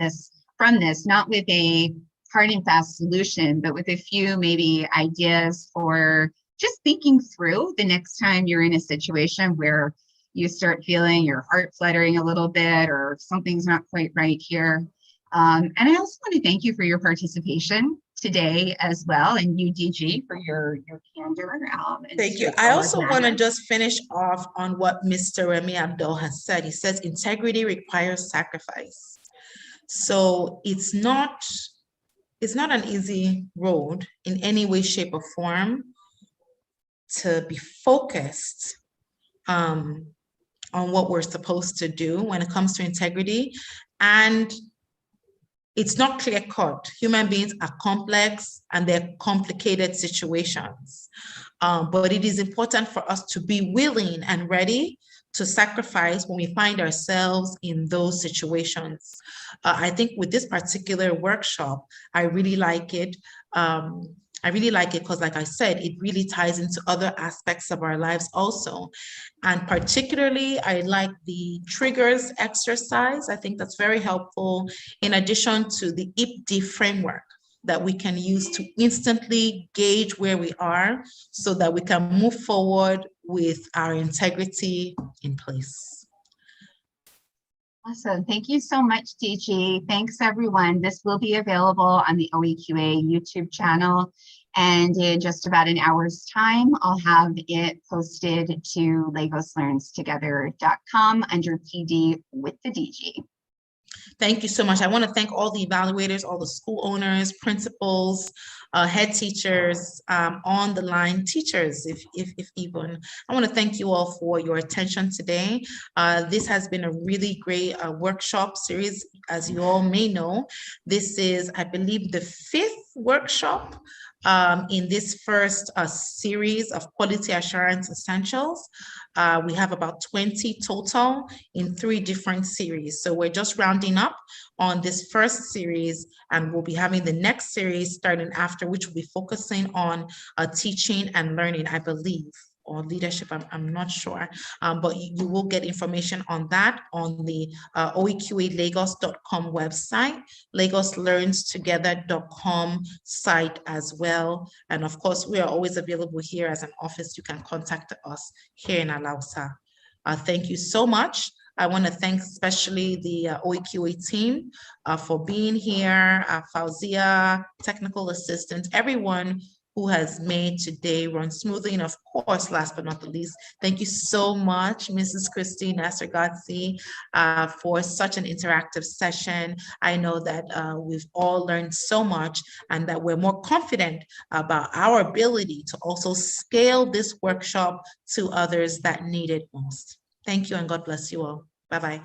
from this, not with a hard and fast solution, but with a few maybe ideas for just thinking through the next time you're in a situation where you start feeling your heart fluttering a little bit, or something's not quite right here. And I also want to thank you for your participation today as well, and you, DG, for your candor. Thank you. I also want to just finish off on what Mr. Remy Abdul has said. He says integrity requires sacrifice. So it's not an easy road in any way, shape, or form to be focused on what we're supposed to do when it comes to integrity. And it's not clear-cut. Human beings are complex and they're complicated situations. But it is important for us to be willing and ready to sacrifice when we find ourselves in those situations. I think with this particular workshop, I really like it. I really like it because, like I said, it really ties into other aspects of our lives also. And particularly, I like the triggers exercise. I think that's very helpful, in addition to the EQA framework that we can use to instantly gauge where we are so that we can move forward with our integrity in place. Awesome. Thank you so much, DG. Thanks, everyone. This will be available on the OEQA YouTube channel. And in just about an hour's time, I'll have it posted to LagosLearnsTogether.com under PD with the DG. Thank you so much. I want to thank all the evaluators, all the school owners, principals, head teachers, on the line teachers, if even. I want to thank you all for your attention today. This has been a really great workshop series. As you all may know, this is, I believe, the 5th workshop in this first series of Quality Assurance Essentials. We have about 20 total in 3 different series. So we're just rounding up on this first series, and we'll be having the next series starting after, which will be focusing on teaching and learning, I believe, or leadership, I'm not sure, but you will get information on that on the oeqalagos.com website, lagoslearnstogether.com site as well. And of course, we are always available here as an office. You can contact us here in Alausa. Thank you so much. I want to thank especially the OEQA team for being here, Fauzia, technical assistants, everyone who has made today run smoothly. And of course, last but not the least, thank you so much, Mrs. Christine Nassergatsi, for such an interactive session. I know that we've all learned so much, and that we're more confident about our ability to also scale this workshop to others that need it most. Thank you, and God bless you all. Bye-bye.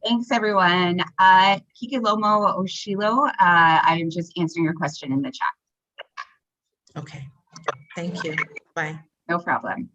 Thanks, everyone. Kikilomo Oshilo, I am just answering your question in the chat. Okay, thank you. Bye. No problem.